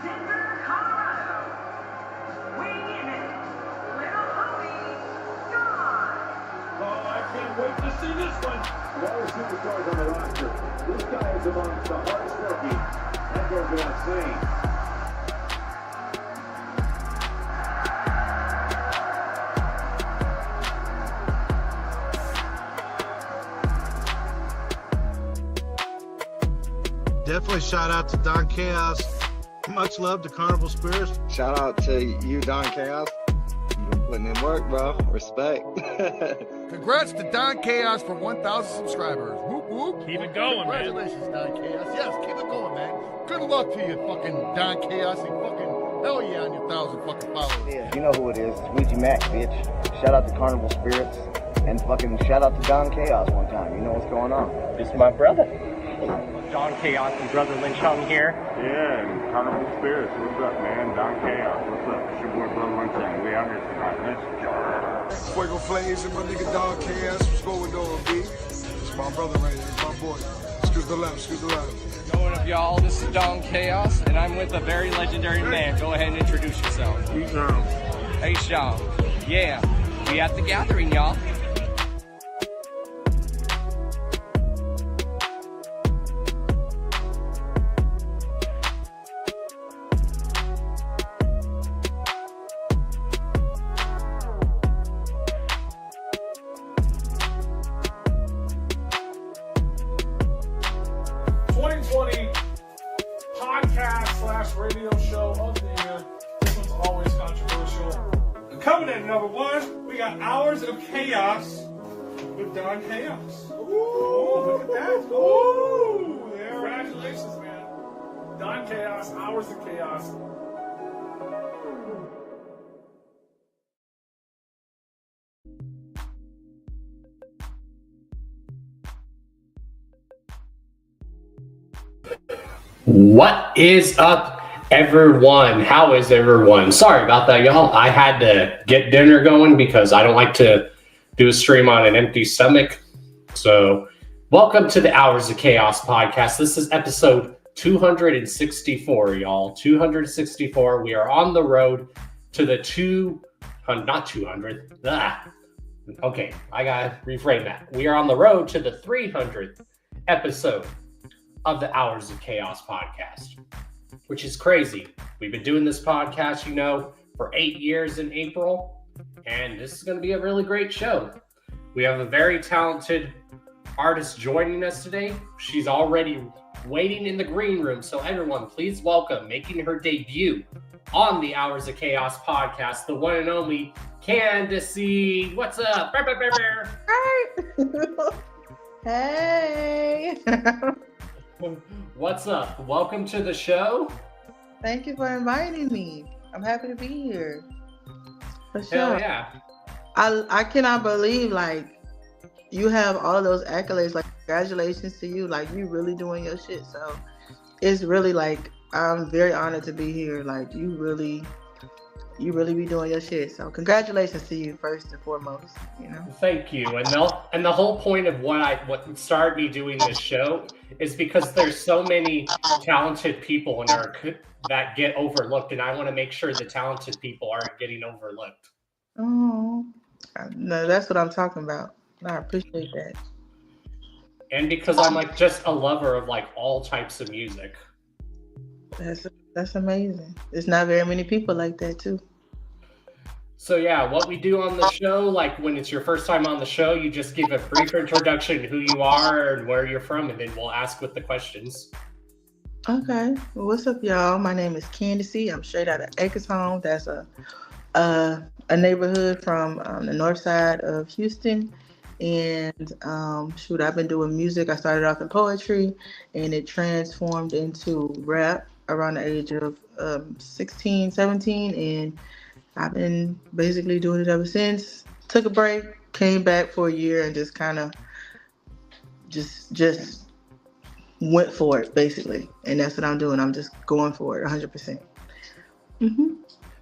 Denver, Colorado. Weighing in at Little Homie, John. Oh, I can't wait to see this one. Of all the superstars on the roster, this guy is amongst the hardest working. That goes without saying. Definitely shout out to Don Chaos. Much love to Carnival Spirits. Shout out to you, Don Chaos. You been putting in work, bro. Respect. Congrats to Don Chaos for 1,000 subscribers. Whoop, whoop. Keep it going, man. Congratulations, Don Chaos. Yes, keep it going, man. Good luck to you, fucking Don Chaos, and fucking hell yeah on your 1,000 fucking followers. Yeah, you know who it is. Ouija Mac, bitch. Shout out to Carnival Spirits. And fucking shout out to Don Chaos one time. You know what's going on. This is my brother. Don Chaos and Brother Lynch on here. Yeah, and Carnival Spirits, what's up, man? Don Chaos, what's up? It's your boy Brother Lynch, and we out here tonight. Let's go. Fuego Flames and my nigga Don Chaos. What's going on, B? It's my brother right here, my boy. Excuse the left, excuse the left. What up, y'all? This is Don Chaos, and I'm with a very legendary man. Go ahead and introduce yourself. Hey, Sean. Hey, Sean. Yeah, we at the gathering, y'all. Radio show of the year. This one's always controversial. Coming in at number one, we got Hours of Chaos with Don Chaos. Ooh, look at that. Ooh, congratulations, man. Don Chaos, Hours of Chaos. What is up, everyone? How is everyone? Sorry about that, y'all. I had to get dinner going because I don't like to do a stream on an empty stomach. So, welcome to the Hours of Chaos podcast. This is episode 264, y'all. 264. We are on the road to the not 200. Okay, I gotta reframe that. We are on the road to the 300th episode of the Hours of Chaos podcast, which is crazy. We've been doing this podcast, for 8 years in April, and this is going to be a really great show. We have a very talented artist joining us today. She's already waiting in the green room, so everyone, please welcome, making her debut on the Hours of Chaos podcast, the one and only Canda'ce. What's up? Hey. What's up? Welcome to the show. Thank you for inviting me. I'm happy to be here. For sure. Hell yeah. I cannot believe you have all of those accolades. Congratulations to you. You really doing your shit. So it's really I'm very honored to be here. You really be doing your shit. So congratulations to you first and foremost. Thank you. And the whole point of what started me doing this show is because there's so many talented people in that get overlooked, and I want to make sure the talented people aren't getting overlooked. Oh, no, that's what I'm talking about. I appreciate that. And because I'm just a lover of all types of music. That's amazing. There's not very many people like that too. So yeah, what we do on the show, when it's your first time on the show, you just give a brief introduction, who you are and where you're from, and then we'll ask with the questions. Okay. Well, what's up, y'all? My name is Canda'ce. I'm straight out of Acresholm. That's a neighborhood from the north side of Houston. And I've been doing music. I started off in poetry, and it transformed into rap around the age of 16, 17, and I've been basically doing it ever since. Took a break, came back for a year, and just kind of just went for it, basically. And that's what I'm doing. I'm just going for it 100%. Mm-hmm.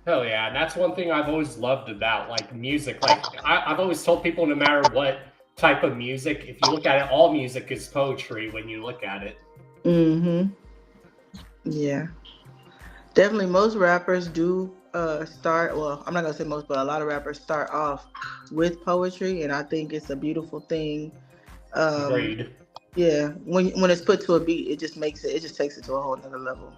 Hell yeah. And that's one thing I've always loved about music. I've always told people, no matter what type of music, if you look at it, all music is poetry when you look at it. Mm-hmm. Yeah. Definitely, most rappers do start. Well, I'm not gonna say most, but a lot of rappers start off with poetry, and I think it's a beautiful thing. Um, Agreed. yeah, when it's put to a beat, it just makes it. It just takes it to a whole nother level.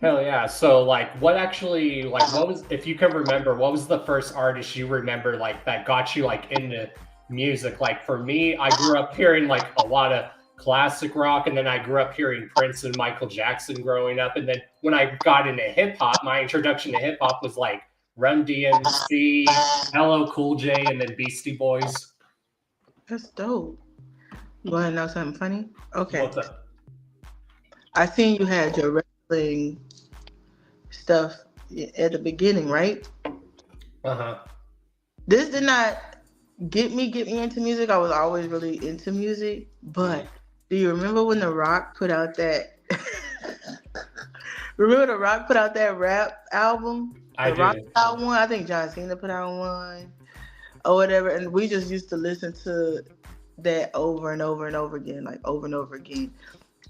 Hell yeah. So like what actually like what was if you can remember, what was the first artist you remember like that got you like into music? Like for me, I grew up hearing like a lot of classic rock, and then I grew up hearing Prince and Michael Jackson growing up. And then when I got into hip hop, my introduction to hip hop was like Run DMC, LL Cool J, and then Beastie Boys. That's dope. You want to know something funny? Okay, What's up? I seen you had your wrestling stuff at the beginning, right? Uh-huh. This did not get me into music. I was always really into music, but do you remember when The Rock put out that? Remember The Rock put out that rap album? I The Rock do. put out one. I think John Cena put out one, or whatever. And we just used to listen to that over and over and over again, like over and over again.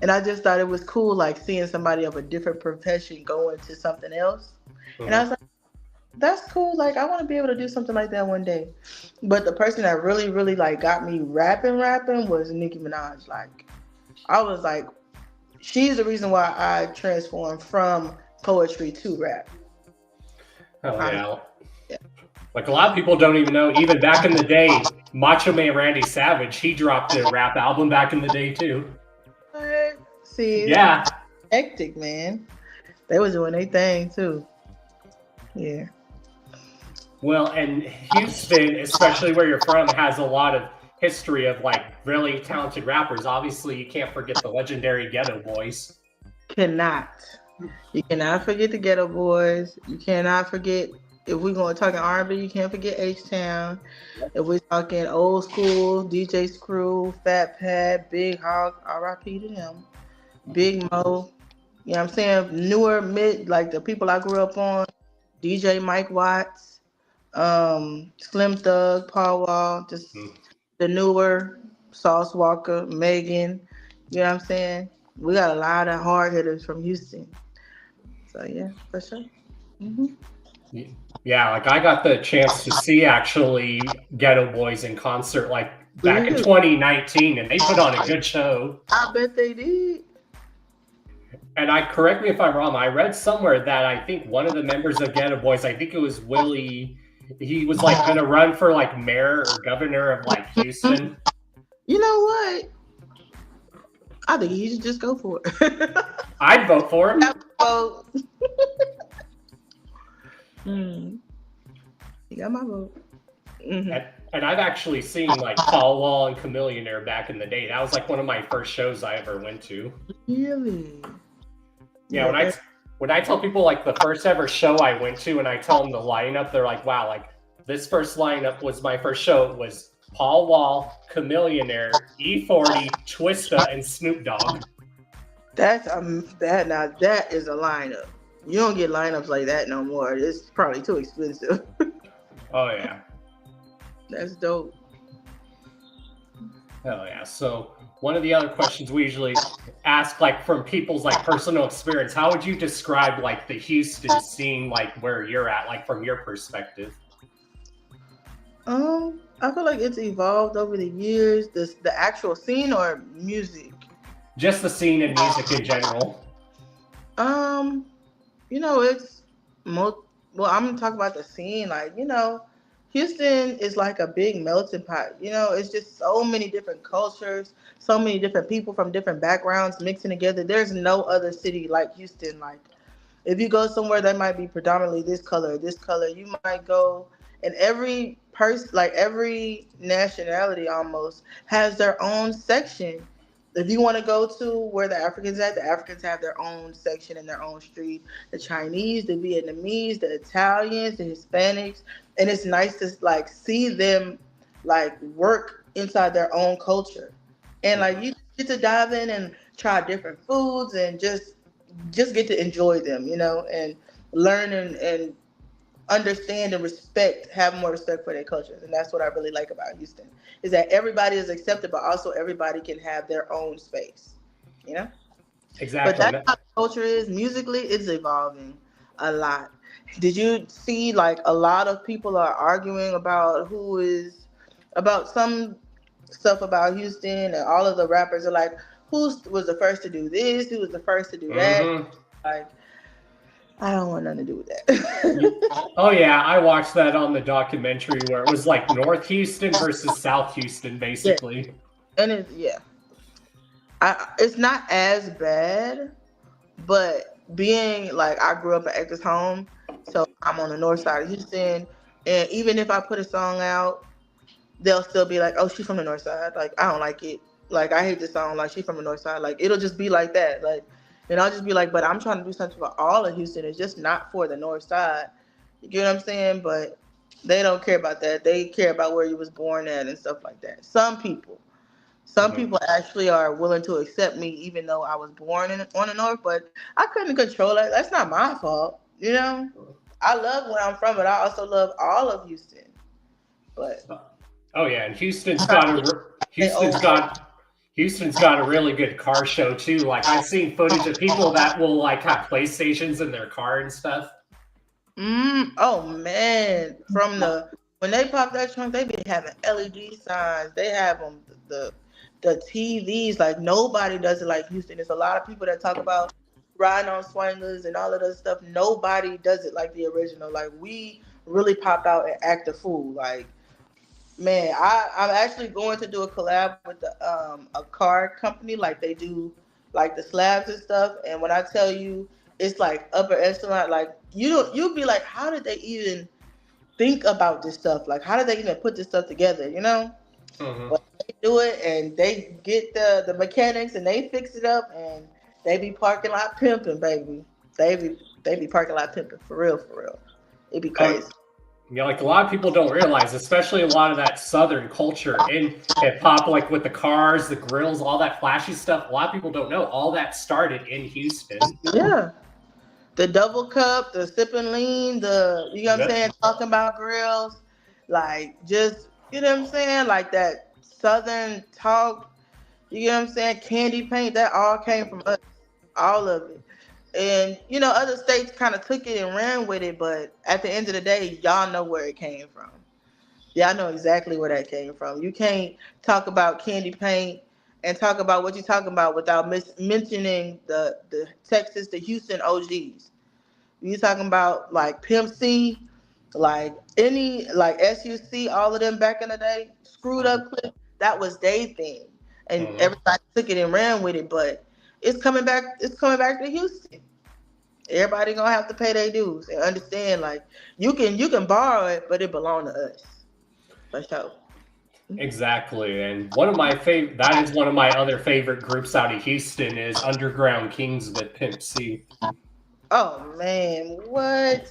And I just thought it was cool, like seeing somebody of a different profession go into something else. And I was like, that's cool. Like, I want to be able to do something like that one day. But the person that really, really like got me rapping was Nicki Minaj. Like, I was like, she's the reason why I transformed from poetry to rap. Oh yeah. Like a lot of people don't even know, even back in the day, Macho Man Randy Savage, he dropped a rap album back in the day too. What? See, yeah, hectic, man. They was doing their thing too. Yeah. Well, and Houston, especially where you're from, has a lot of history of like really talented rappers. Obviously, you can't forget the legendary Ghetto Boys. Cannot. You cannot forget the Ghetto Boys. You cannot forget, if we're going to talk R&B, you can't forget H-Town. If we're talking old school, DJ Screw, Fat Pat, Big Hawk, R.I.P. to them. Big Mo. You know what I'm saying? Newer, mid, like the people I grew up on. DJ Mike Watts, Slim Thug, Paul Wall, just the newer, Sauce Walker, Megan. You know what I'm saying? We got a lot of hard hitters from Houston. So yeah, for sure. Yeah, like I got the chance to see actually Ghetto Boys in concert like back in 2019, and they put on a good show. I bet they did. And correct me if I'm wrong, I read somewhere that I think one of the members of Ghetto Boys, I think it was Willie, he was like going to run for like mayor or governor of like Houston. You know what? I think he should just go for it. I'd vote for him. Vote. You got my vote. And I've actually seen like Paul Wall and Chameleonaire back in the day. That was like one of my first shows I ever went to. Really? Yeah, when I tell people like the first ever show I went to and I tell them the lineup, they're like, wow, like this first lineup was my first show. It was Paul Wall, Chameleonaire, E40, Twista, and Snoop Dogg. That's that is a lineup. You don't get lineups like that no more. It's probably too expensive. Oh yeah. That's dope. Hell yeah. So one of the other questions we usually ask, like from people's like personal experience, how would you describe like the Houston scene, like where you're at, like from your perspective? I feel like it's evolved over the years. The actual scene or music? Just the scene and music in general. You know, it's well, I'm gonna talk about the scene. Like, you know, Houston is like a big melting pot. You know, it's just so many different cultures, so many different people from different backgrounds mixing together. There's no other city like Houston. Like, if you go somewhere that might be predominantly this color, you might go, and every person, like every nationality almost, has their own section. If you want to go to where the Africans have their own section in their own street. The Chinese, the Vietnamese, the Italians, the Hispanics, and it's nice to like see them like work inside their own culture, and like you get to dive in and try different foods and just get to enjoy them, you know, and learn and understand and have more respect for their cultures. And that's what I really like about Houston, is that everybody is accepted, but also everybody can have their own space, you know? Exactly. But that's how the culture is. Musically, it's evolving a lot. Did you see like a lot of people are arguing about about some stuff about Houston, and all of the rappers are like, who was the first to do this? Who was the first to do that? Mm-hmm. Like, I don't want nothing to do with that. Oh yeah, I watched that on the documentary where it was like North Houston versus South Houston, Yeah, basically. and it's not as bad, but being like I grew up in Acres Home, so I'm on the north side of Houston, and even if I put a song out, they'll still be like, "Oh, she's from the north side." Like, I don't like it. Like, I hate this song. Like, she's from the north side. Like, it'll just be like that. Like, and I'll just be like, "But I'm trying to do something for all of Houston. It's just not for the north side." You get what I'm saying? But they don't care about that. They care about where you was born at and stuff like that. Some people actually are willing to accept me even though I was born on the north, but I couldn't control it. That's not my fault. You know? I love where I'm from, but I also love all of Houston. But Oh yeah, and Houston's got a really good car show too. Like I've seen footage of people that will like have PlayStations in their car and stuff. Oh man, when they pop that trunk, they be having LED signs. They have them the TVs. Like nobody does it like Houston. There's a lot of people that talk about riding on swingers and all of that stuff. Nobody does it like the original. Like we really pop out and act a fool. Like man, I'm actually going to do a collab with a car company. Like they do like the slabs and stuff. And when I tell you, it's like upper echelon. Like you'll be like, how did they even think about this stuff? Like how did they even put this stuff together? You know? But they do it and they get the mechanics and they fix it up and they be parking lot pimping, baby. They be parking lot pimping for real. It be crazy. Yeah, like a lot of people don't realize, especially a lot of that Southern culture in hip hop, like with the cars, the grills, all that flashy stuff. A lot of people don't know all that started in Houston. Yeah. The double cup, the sipping lean, you know what I'm saying, talking about grills, like just, you know what I'm saying, like that Southern talk, you know what I'm saying, candy paint, that all came from us, all of it. And, you know, other states kind of took it and ran with it, but at the end of the day, y'all know where it came from. Y'all know exactly where that came from. You can't talk about candy paint and talk about what you're talking about without mentioning the Texas, the Houston OGs. You talking about like Pimp C, like SUC, all of them back in the day, screwed up clip, that was their thing. And everybody took it and ran with it, but it's coming back to Houston. Everybody gonna have to pay their dues and understand like you can borrow it, but it belong to us. For sure. Exactly. And that is one of my other favorite groups out of Houston is Underground Kings with Pimp C. Oh man, what?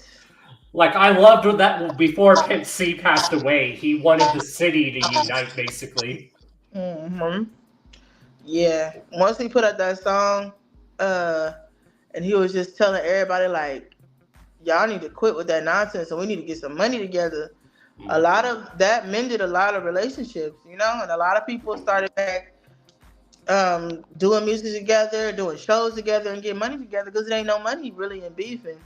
Like I loved that before Pimp C passed away, he wanted the city to unite basically. Yeah. Once he put out that song, and he was just telling everybody like, y'all need to quit with that nonsense and we need to get some money together. A lot of that mended a lot of relationships, you know, and a lot of people started back doing music together, doing shows together and getting money together because there ain't no money really in beefing.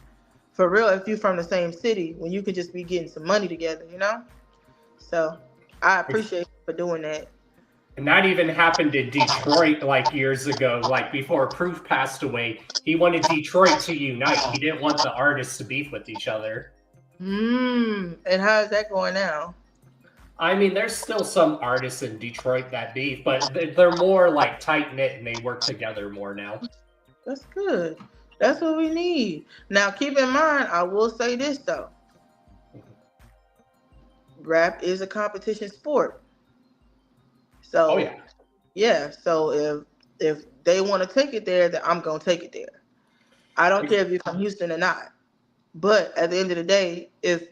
For real, if you're from the same city, when you could just be getting some money together, you know? So I appreciate you for doing that. And that even happened in Detroit like years ago, like before Proof passed away. He wanted Detroit to unite. He didn't want the artists to beef with each other. And how is that going now? I mean, there's still some artists in Detroit that beef, but they're more like tight-knit and they work together more now. That's good. That's what we need. Now, keep in mind, I will say this, though. Rap is a competition sport. So, yeah. So if they want to take it there, then I'm going to take it there. I don't care if you're from Houston or not. But at the end of the day, if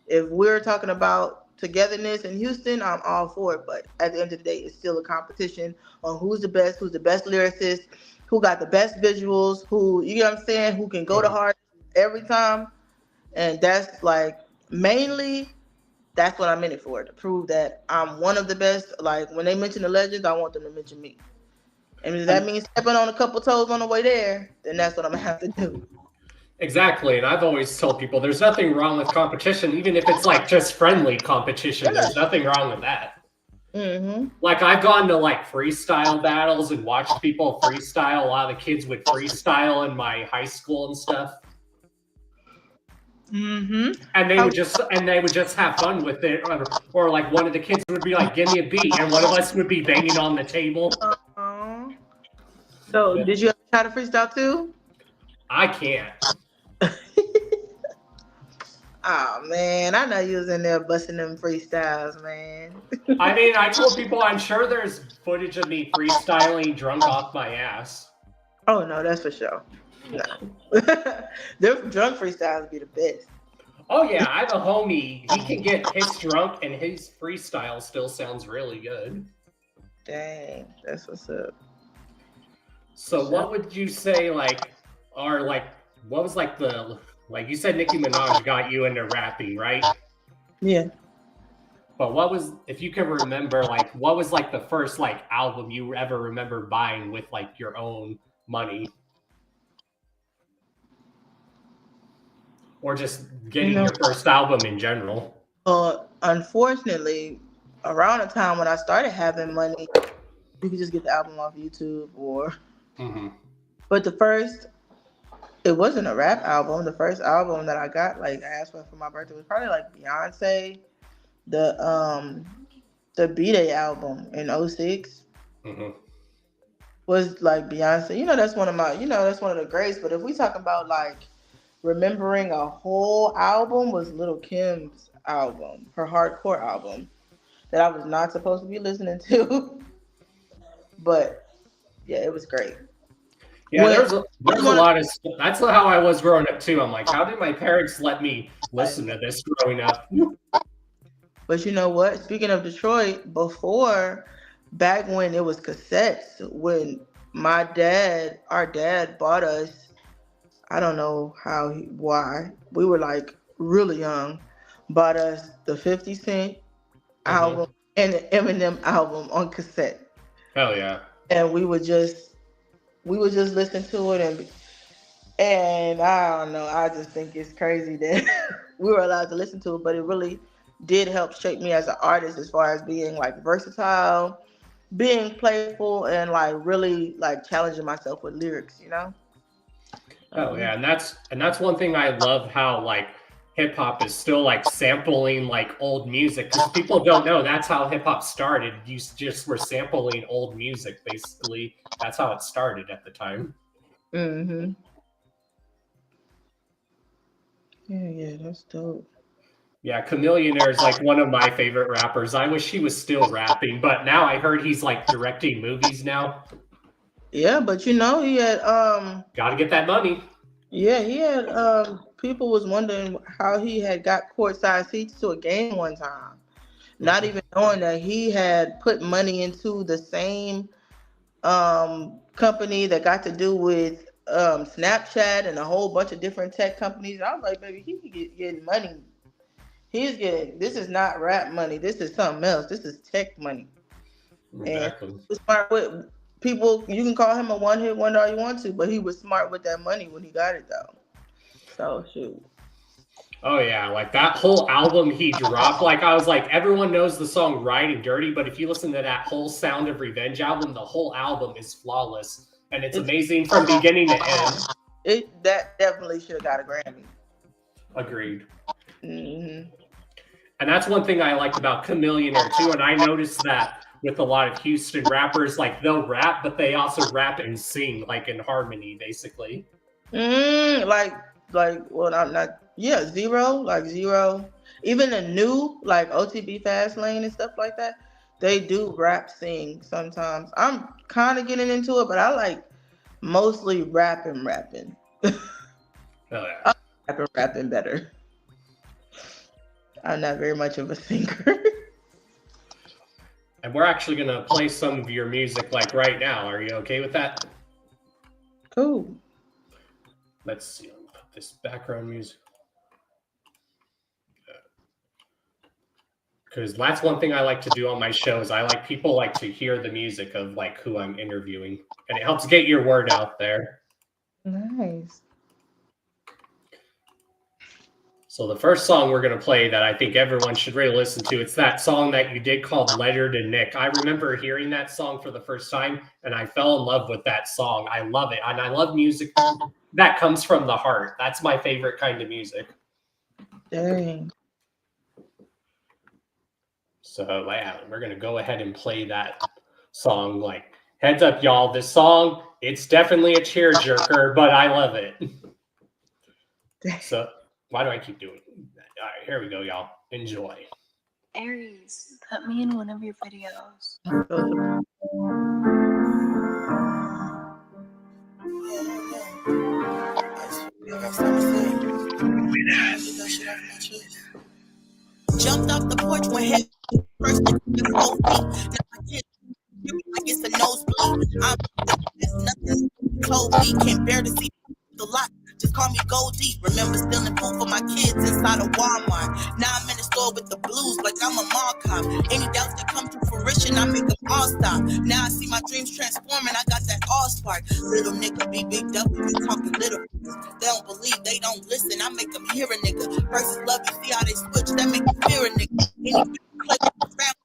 we're talking about togetherness in Houston, I'm all for it. But at the end of the day, it's still a competition on who's the best lyricist, who got the best visuals, who, you know what I'm saying, who can go to heart every time. And that's like, mainly, that's what I'm in it for, to prove that I'm one of the best. Like, when they mention the legends, I want them to mention me. And if that means stepping on a couple toes on the way there, then that's what I'm gonna have to do. Exactly, and I've always told people there's nothing wrong with competition, even if it's like just friendly competition. There's nothing wrong with that. Mm-hmm. Like I've gone to like freestyle battles and watched people freestyle. A lot of the kids would freestyle in my high school and stuff. Mm-hmm. And they would just have fun with it, or like one of the kids would be like, "Give me a beat," and one of us would be banging on the table. So, did you ever try to freestyle too? I can't. Oh man, I know you was in there busting them freestyles, man. I mean, I told people I'm sure there's footage of me freestyling drunk off my ass. Oh no, that's for sure. No, their drunk freestyles be the best. Oh yeah, I have a homie. He can get pissed drunk, and his freestyle still sounds really good. Dang, that's what's up. So, what would you say, like, or like, what was like the like you said, Nicki Minaj got you into rapping, right? Yeah. But what was, if you can remember, like, what was like the first like album you ever remember buying with like your own money? Or just getting your first album in general? Unfortunately, around the time when I started having money, you could just get the album off YouTube or. Mm-hmm. But it wasn't a rap album. The first album that I got, like I asked for my birthday, was probably like Beyonce, the B-Day album in 06. Mm-hmm. Was like Beyonce. That's one of the greats. But if we talk about like remembering a whole album, was Lil' Kim's album, her hardcore album, that I was not supposed to be listening to. But yeah, it was great. Yeah, there's a lot of stuff. That's how I was growing up too. I'm like, how did my parents let me listen to this growing up? But you know what? Speaking of Detroit, back when it was cassettes, when our dad bought us, I don't know why, we were like really young, bought us the 50 Cent album and the Eminem album on cassette. Hell yeah. And we would just listen to it, and I don't know, I just think it's crazy that we were allowed to listen to it, but it really did help shape me as an artist as far as being like versatile, being playful, and like really like challenging myself with lyrics, Oh yeah, and that's one thing I love, how like hip hop is still like sampling like old music, because people don't know that's how hip hop started. You just were sampling old music, basically. That's how it started at the time. Mm-hmm. Yeah, that's dope. Yeah, Chameleonaire is like one of my favorite rappers. I wish he was still rapping, but now I heard he's like directing movies now. Yeah, but he had gotta get that money. Yeah, he had people was wondering how he had got courtside seats to a game one time, not even knowing that he had put money into the same company that got to do with Snapchat and a whole bunch of different tech companies. I was like, baby, he getting money. This is not rap money. This is something else. This is tech money. Exactly. And he was smart with people. You can call him a one-hit wonder all you want to, but he was smart with that money when he got it, though. So, shoot. Oh, yeah. Like, that whole album he dropped, like, I was like, everyone knows the song Riding Dirty, but if you listen to that whole Sound of Revenge album, the whole album is flawless. And it's amazing from beginning to end. That definitely should have got a Grammy. Agreed. Mm-hmm. And that's one thing I liked about Chameleonaire, too. And I noticed that with a lot of Houston rappers, like, they'll rap, but they also rap and sing, like, in harmony, basically. Zero. Even the new, like, OTB Fastlane and stuff like that, they do rap sing sometimes. I'm kind of getting into it, but I like mostly rapping. Oh, yeah. I like rapping better. I'm not very much of a singer. And we're actually going to play some of your music, like, right now. Are you okay with that? Cool. Let's see. I'll put this background music. Because that's one thing I like to do on my shows. I like people like to hear the music of like who I'm interviewing, and it helps get your word out there. Nice. So the first song we're going to play that I think everyone should really listen to, it's that song that you did called Letter to Nick. I remember hearing that song for the first time, and I fell in love with that song. I love it, and I love music that comes from the heart. That's my favorite kind of music. Dang. So yeah, we're going to go ahead and play that song. Like, heads up, y'all, this song, it's definitely a tearjerker, but I love it. So why do I keep doing it? All right, here we go, y'all. Enjoy. Aries, put me in one of your videos. Jumped off the porch when head first told me. Now my kids like it's a nosebleed. I'm nothing told me, can't bear to see the lot. Just call me Goldie. Remember stealing food for my kids inside of Walmart. Now I'm in the store with the blues like I'm a mall cop. Any doubts that come to fruition, I make them all stop. Now I see my dreams transforming, I got that all spark. Little nigga be big W, you talking little. They don't believe, they don't listen, I make them hear a nigga. Versus love, you see how they switch, that make you fear a nigga. Any play family,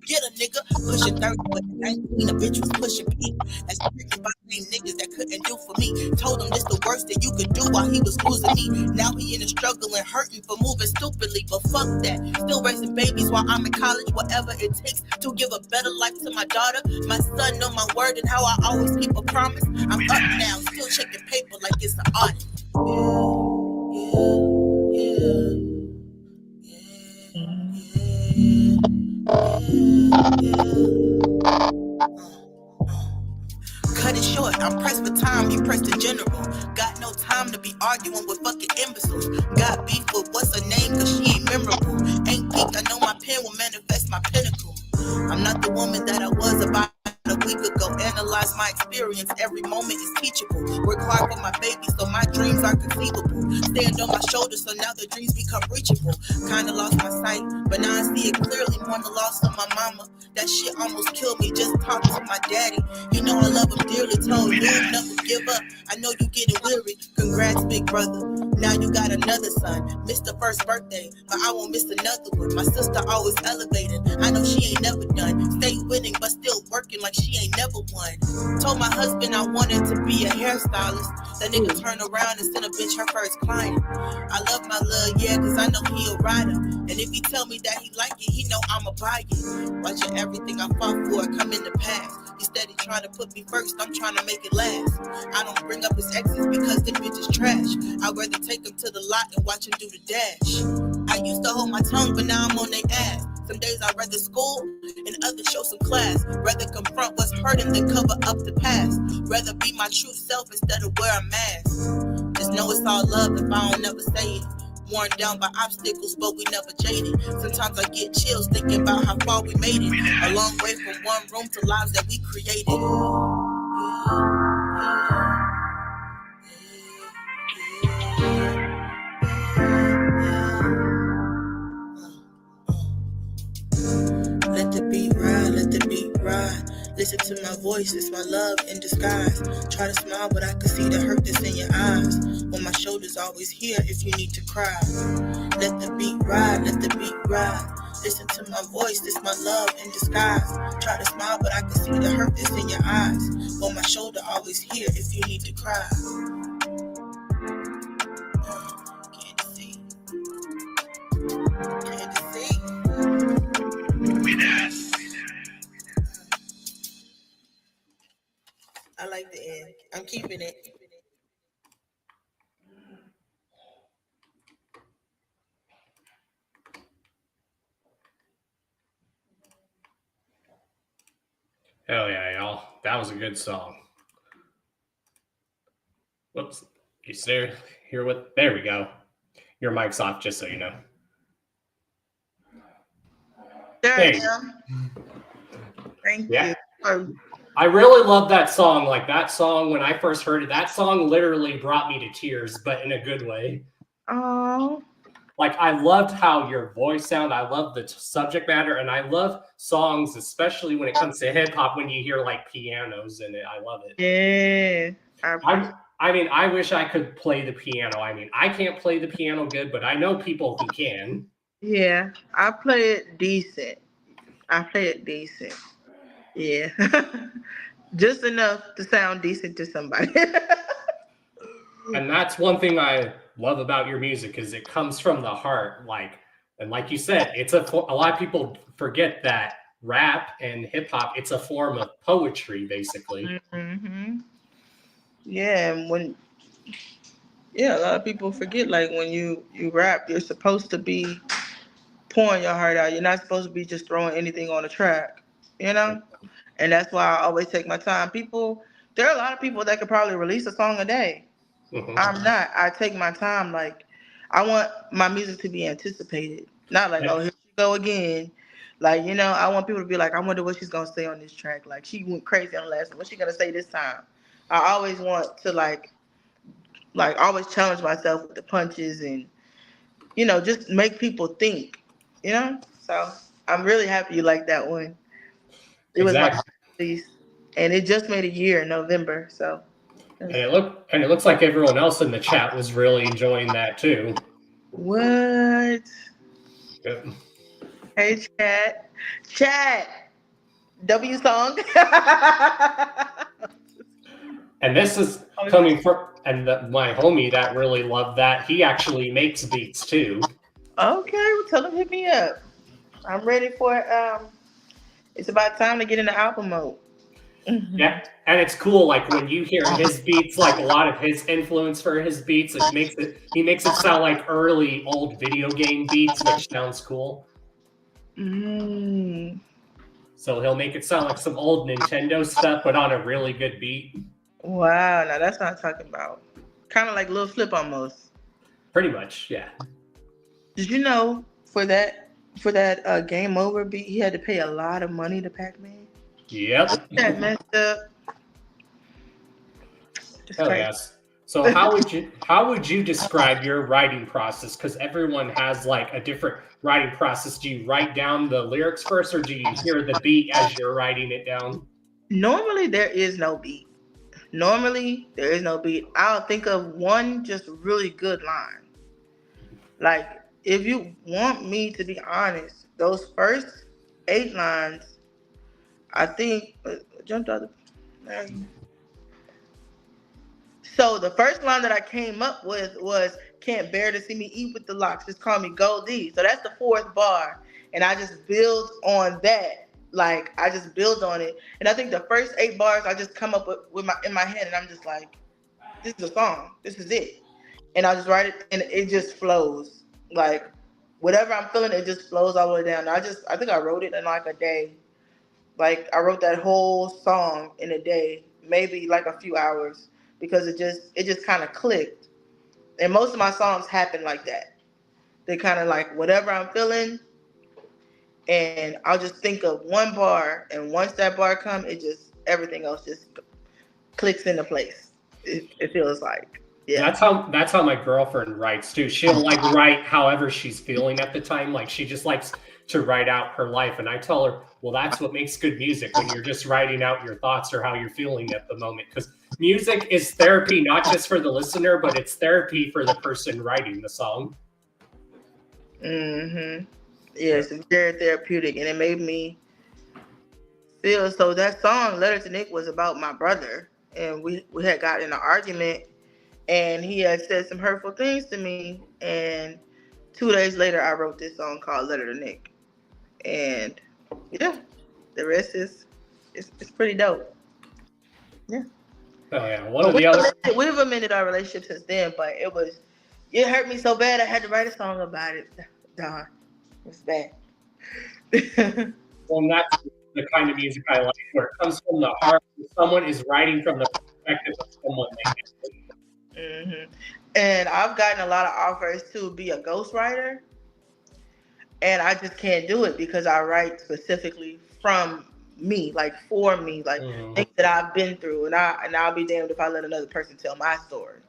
get a nigga. Pushing 30, but 19, a bitch was pushing P. That's freaking by name niggas that couldn't do for me. Told him this the worst that you could do while he was losing me. Now he in a struggle and hurting for moving stupidly. But fuck that. Still raising babies while I'm in college. Whatever it takes to give a better life to my daughter. My son know my word and how I always keep a promise. I'm up now, still checking paper like it's an audit. Cut it short, I'm pressed for time, you pressed in general. Got no time to be arguing with fucking imbeciles. Got beef with what's her name, cause she ain't memorable. Ain't peak, I know my pen will manifest my pinnacle. I'm not the woman that I was about a week ago. Analyze my experience, every moment is teachable. Work hard for my baby, so my dreams are conceivable. Stand on my shoulders, so now the dreams become reachable. Kinda lost my sight, but now I see it clearly. More the loss of my mama, that shit almost killed me. Just talking to my daddy, you know I love him dearly. Told him never give up, I know you getting weary. Congrats, big brother, now you got another son. Missed the first birthday, but I won't miss another one. My sister always elevating, I know she ain't never done. Stay winning, but still working like she ain't never won. Told my husband I wanted to be a hairstylist. That nigga turned around and sent a bitch her first client. I love my love, yeah, cause I know he a rider. And if he tell me that he like it, he know I'ma buy it. Watching everything I fought for come in the past. He steady trying to put me first, I'm trying to make it last. I don't bring up his exes because them bitches trash. I'd rather take him to the lot and watch him do the dash. I used to hold my tongue, but now I'm on their ass. Some days I'd rather school and others show some class. Rather confront what's hurting than cover up the past. Rather be my true self instead of wear a mask. Just know it's all love if I don't never say it. Worn down by obstacles, but we never jaded. Sometimes I get chills thinking about how far we made it. A long way from one room to lives that we created. Let the beat ride, let the beat ride. Listen to my voice, it's my love in disguise. Try to smile, but I can see the hurt that's in your eyes. On my shoulders, always here if you need to cry. Let the beat ride, let the beat ride. Listen to my voice, it's my love in disguise. Try to smile, but I can see the hurt that's in your eyes. On my shoulder, always here if you need to cry. Canda'ce. Canda'ce. I like the end. I'm keeping it. Hell yeah, y'all. That was a good song. Whoops. You still hear what? There we go. Your mic's off, just so you know. There you go. Thank you. I really love that song. Like that song, when I first heard it, that song literally brought me to tears, but in a good way. Oh, like I loved how your voice sound. I love the subject matter, and I love songs, especially when it comes to hip hop. When you hear like pianos in it, I love it. Yeah. I mean, I wish I could play the piano. I mean, I can't play the piano good, but I know people who can. Yeah, I play it decent. Yeah. Just enough to sound decent to somebody. And that's one thing I love about your music is it comes from the heart. And like you said, a lot of people forget that rap and hip hop, it's a form of poetry, basically. Mm-hmm. Yeah, and a lot of people forget, like, when you rap, you're supposed to be pouring your heart out. You're not supposed to be just throwing anything on the track, you know? And that's why I always take my time. There are a lot of people that could probably release a song a day. Mm-hmm. I'm not. I take my time. Like, I want my music to be anticipated. Not like, oh, here she go again. Like, I want people to be like, I wonder what she's going to say on this track. Like, she went crazy on the last one. What's she going to say this time? I always want to, like always challenge myself with the punches and, just make people think, So I'm really happy you like that one. It was my release, and it just made a year in November, so. And it looks like everyone else in the chat was really enjoying that too. What? Good. Hey, chat, W song. And this is coming from my homie that really loved that. He actually makes beats too. Okay, well, tell him hit me up. I'm ready for it's about time to get into album mode. Yeah, and it's cool. Like when you hear his beats, like a lot of his influence for his beats, he makes it sound like early old video game beats, which sounds cool. So he'll make it sound like some old Nintendo stuff, but on a really good beat. Wow, now that's what I'm talking about. Kind of like Lil Flip almost. Pretty much, yeah. Did you know for that Game Over beat, he had to pay a lot of money to Pac-Man? Yep. That messed up. Hell yes. So how would you describe your writing process? Because everyone has like a different writing process. Do you write down the lyrics first, or do you hear the beat as you're writing it down? Normally there is no beat. I'll think of one just really good line. Like, if you want me to be honest, those first 8 lines, I think jumped out. So the first line that I came up with was, "Can't bear to see me eat with the locks. Just call me Goldie." So that's the 4th bar, and I just build on that. Like, I just build on it, and I think the first 8 bars I just come up with in my head, and I'm just like, "This is a song. This is it," and I just write it, and it just flows. Like, whatever I'm feeling, it just flows all the way down. I think I wrote it in like a day. Like, I wrote that whole song in a day, maybe like a few hours, because it just kind of clicked. And most of my songs happen like that. They kind of like whatever I'm feeling, and I'll just think of one bar, and once that bar comes, everything else just clicks into place. It feels like. Yeah. That's how my girlfriend writes too. She'll like write however she's feeling at the time. Like, she just likes to write out her life, and I tell her, well, that's what makes good music, when you're just writing out your thoughts or how you're feeling at the moment. Because music is therapy, not just for the listener, but it's therapy for the person writing the song. Yes, it's very therapeutic, and it made me feel. So that song, "Letter to Nick," was about my brother, and we had got in an argument, and he had said some hurtful things to me, and 2 days later I wrote this song called "Letter to Nick," and yeah, the rest is it's pretty dope. Yeah. Oh yeah. We've amended our relationship since then, but it hurt me so bad I had to write a song about it. Don, it's bad. Well, that's the kind of music I like, where it comes from the heart. Someone is writing from the perspective of someone they know. And I've gotten a lot of offers to be a ghostwriter, and I just can't do it because I write specifically from me, like for me, like things that I've been through, and I'll be damned if I let another person tell my story.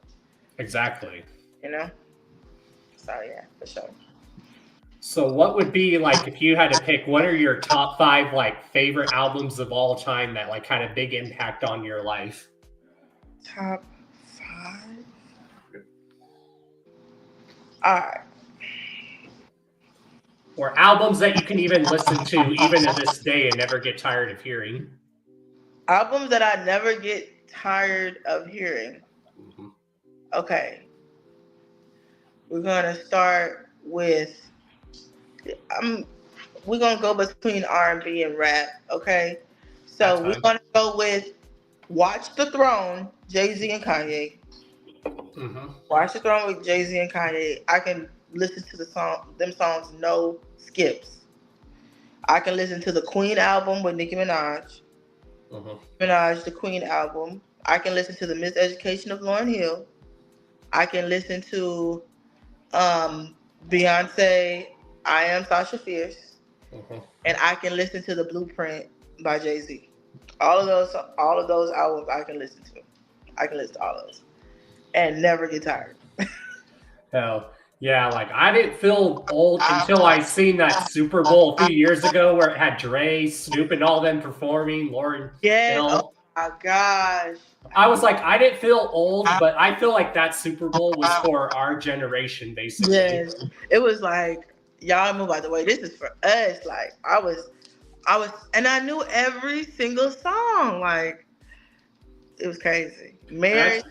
Exactly. You know. So yeah, for sure. So what would be like if you had to pick? What are your top 5 like favorite albums of all time that like had a big impact on your life? Top 5. All right. Or albums that you can even listen to even to this day and never get tired of hearing. Albums that I never get tired of hearing. Mm-hmm. Okay. We're gonna start with. We're gonna go between R&B and rap. Okay. So we're gonna go with "Watch the Throne," Jay-Z and Kanye. Mm-hmm. Watch the Throne with Jay-Z and Kanye. I can listen to them songs, no skips. I can listen to the Queen album with Nicki Minaj. Mm-hmm. Minaj, the Queen album. I can listen to the Miseducation of Lauryn Hill. I can listen to Beyonce, I Am Sasha Fierce. Mm-hmm. And I can listen to The Blueprint by Jay-Z. All of those albums I can listen to. I can listen to all of those. And never get tired. Hell, yeah, like I didn't feel old until I seen that Super Bowl a few years ago where it had Dre, Snoop, and all them performing. Lauryn Hill. Oh my gosh. I was like, I didn't feel old, but I feel like that Super Bowl was for our generation, basically. Yes. It was like, y'all move out the way. This is for us. Like I was, and I knew every single song. Like it was crazy. Mary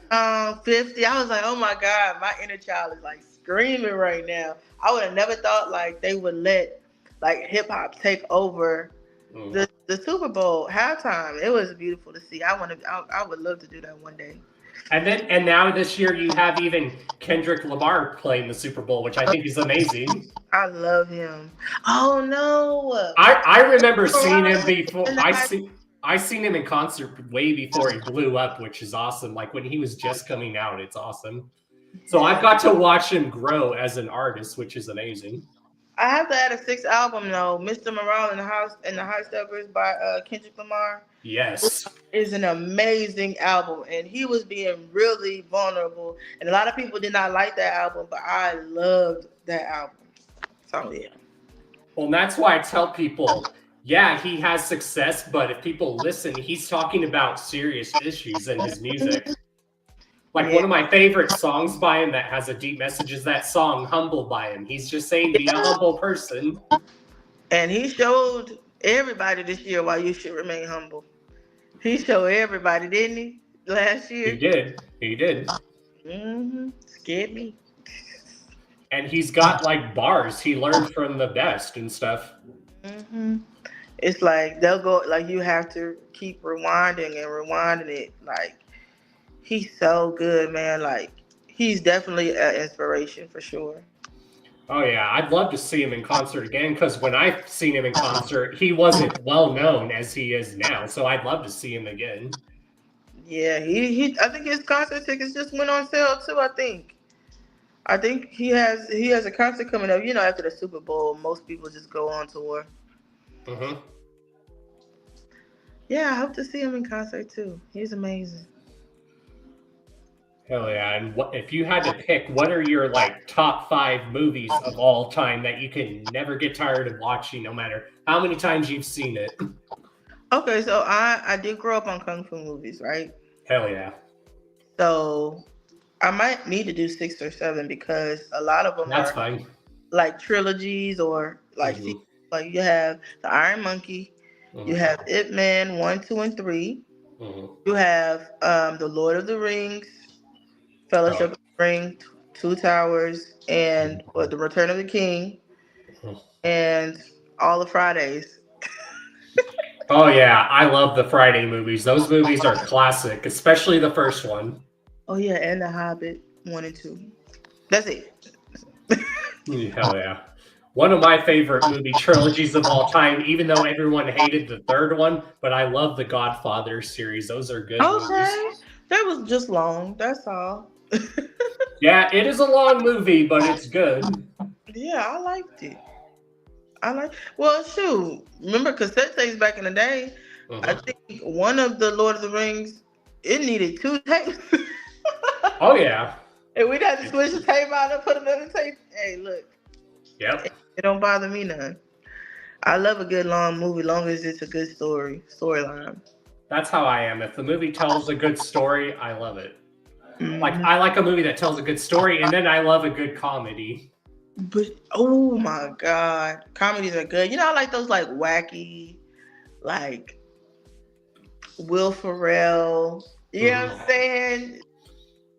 50. I was like, oh my God, my inner child is like screaming right now. I would have never thought like they would let like hip hop take over the Super Bowl halftime. It was beautiful to see. I would love to do that one day. And now this year you have even Kendrick Lamar playing the Super Bowl, which I think is amazing. I love him. Oh no. I remember seeing him before. I seen him in concert way before he blew up, which is awesome. Like when he was just coming out, it's awesome. So I've got to watch him grow as an artist, which is amazing. I have to add a 6th album though. Mr. Morale and the High Steppers by Kendrick Lamar. Yes. Is an amazing album, and he was being really vulnerable. And a lot of people did not like that album, but I loved that album. So yeah. Well, and that's why I tell people, yeah, he has success, but if people listen, he's talking about serious issues in his music. Like one of my favorite songs by him that has a deep message is that song "Humble" by him. He's just saying, be a humble person. And he showed everybody this year why you should remain humble. He showed everybody, didn't he? Last year. He did. Mm-hmm. Scared me. And he's got like bars he learned from the best and stuff. Mm-hmm. It's like they'll go like you have to keep rewinding it. Like he's so good, man. Like he's definitely an inspiration for sure. Oh yeah, I'd love to see him in concert again because when I've seen him in concert, he wasn't well known as he is now. So I'd love to see him again. Yeah, he I think his concert tickets just went on sale too. I think he has a concert coming up. You know, after the Super Bowl, most people just go on tour. Mm-hmm. Yeah, I hope to see him in concert too. He's amazing. Hell yeah. And if you had to pick, what are your like top 5 movies of all time that you can never get tired of watching no matter how many times you've seen it? Okay, so I did grow up on Kung Fu movies, right? Hell yeah. So I might need to do 6 or 7 because a lot of them That's are fine. Like trilogies or like like you have the Iron Monkey, you have Ip Man 1, 2, and 3. You have the Lord of the Rings, Fellowship of the Ring, Two Towers, and The Return of the King, and all the Fridays. Oh yeah, I love the Friday movies. Those movies are classic, especially the first one. Oh yeah, and The Hobbit 1 and 2. That's it. Hell yeah. One of my favorite movie trilogies of all time, even though everyone hated the third one, but I love the Godfather series. Those are good movies. That was just long. That's all. Yeah, it is a long movie, but it's good. Yeah, I liked it. Well, shoot. Remember cassette tapes back in the day? I think one of the Lord of the Rings, it needed 2 tapes. Oh, yeah. And we'd have to switch the tape out and put another tape. Hey, look. Yep. It don't bother me none. I love a good long movie, long as it's a good storyline. That's how I am. If the movie tells a good story, I love it. Mm-hmm. Like, I like a movie that tells a good story, and then I love a good comedy. But oh my god, comedies are good. You know, I like those like wacky, like Will Ferrell. You know what I'm saying?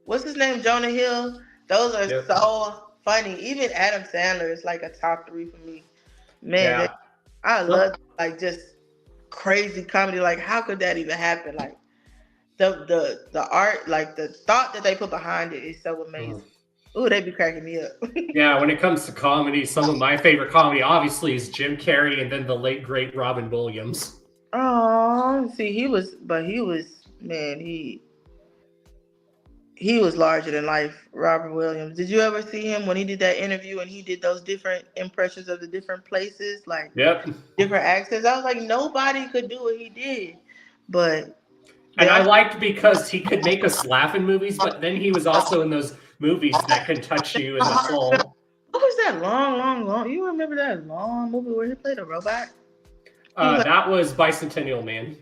What's his name? Jonah Hill. Those are so funny. Even Adam Sandler is like a top 3 for me. Man, I love like just crazy comedy. Like, how could that even happen? Like the art, like the thought that they put behind it is so amazing. Ooh, they be cracking me up. Yeah, when it comes to comedy, some of my favorite comedy obviously is Jim Carrey and then the late great Robin Williams. Oh, see, he was larger than life, Robin Williams. Did you ever see him when he did that interview and he did those different impressions of the different places, like different accents? I was like, nobody could do what he did. But I liked because he could make us laugh in movies, but then he was also in those movies that can touch you in the soul. What was that long? You remember that long movie where he played a robot? That was Bicentennial Man.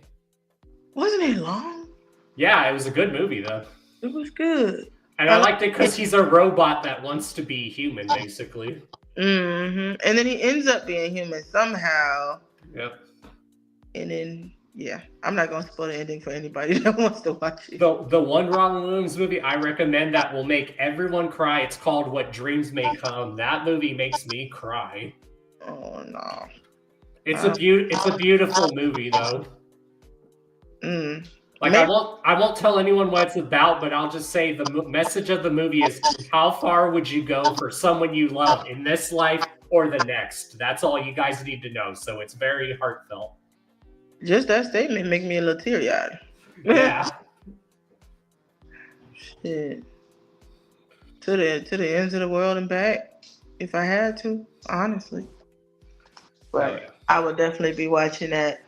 Wasn't it long? Yeah, it was a good movie though. It was good. And I liked it because he's a robot that wants to be human, basically. And then he ends up being human somehow. Yep. And then, yeah, I'm not going to spoil the ending for anybody that wants to watch it. The one Robin Williams movie I recommend that will make everyone cry, it's called What Dreams May Come. That movie makes me cry. Oh, no. It's a beautiful movie, though. Like, I won't tell anyone what it's about, but I'll just say the message of the movie is how far would you go for someone you love in this life or the next? That's all you guys need to know. So it's very heartfelt. Just that statement make me a little teary-eyed. Yeah. Shit. To the ends of the world and back, if I had to, honestly. But I would definitely be watching that.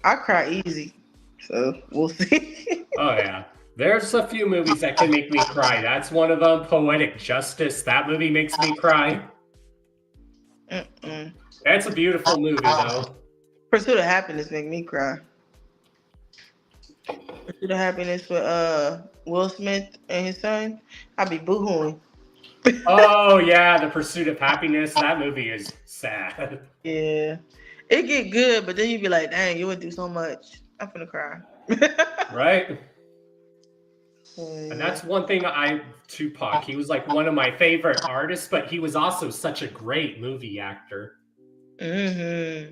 I cry easy. So we'll see. Oh yeah, there's a few movies that can make me cry. That's one of them. Poetic Justice. That movie makes me cry. That's a beautiful movie, though. Pursuit of Happiness make me cry. Pursuit of Happiness with Will Smith and his son. I'd be boo-hooing. Oh yeah, The Pursuit of Happiness. That movie is sad. Yeah, it get good, but then you be like, dang, you went through so much. I'm gonna cry. Right? And that's one thing Tupac, he was like one of my favorite artists, but he was also such a great movie actor. Yeah.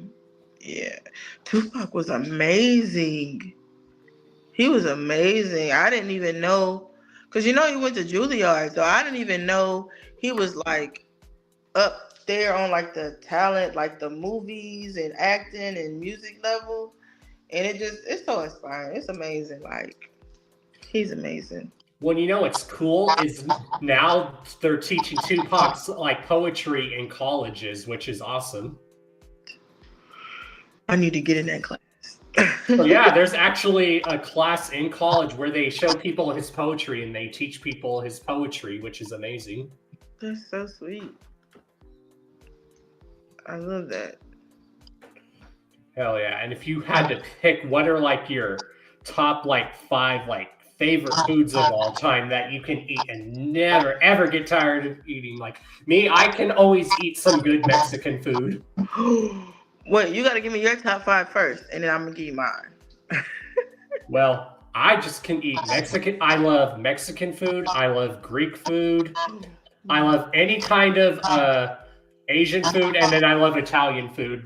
Tupac was amazing. He was amazing. I didn't even know, because he went to Juilliard, so I didn't even know he was like up there on like the talent, like the movies and acting and music level. And it's so inspiring. It's amazing. Like, he's amazing. Well, what's cool is now they're teaching Tupac's like poetry in colleges, which is awesome. I need to get in that class. So yeah, there's actually a class in college where they show people his poetry and they teach people his poetry, which is amazing. That's so sweet. I love that. Hell yeah. And if you had to pick what are like your top like 5 like favorite foods of all time that you can eat and never ever get tired of eating, like me, I can always eat some good Mexican food. Wait, you gotta give me your top 5 first, and then I'm gonna give you mine. Well, I just can eat Mexican. I love Mexican food. I love Greek food. I love any kind of Asian food, and then I love Italian food.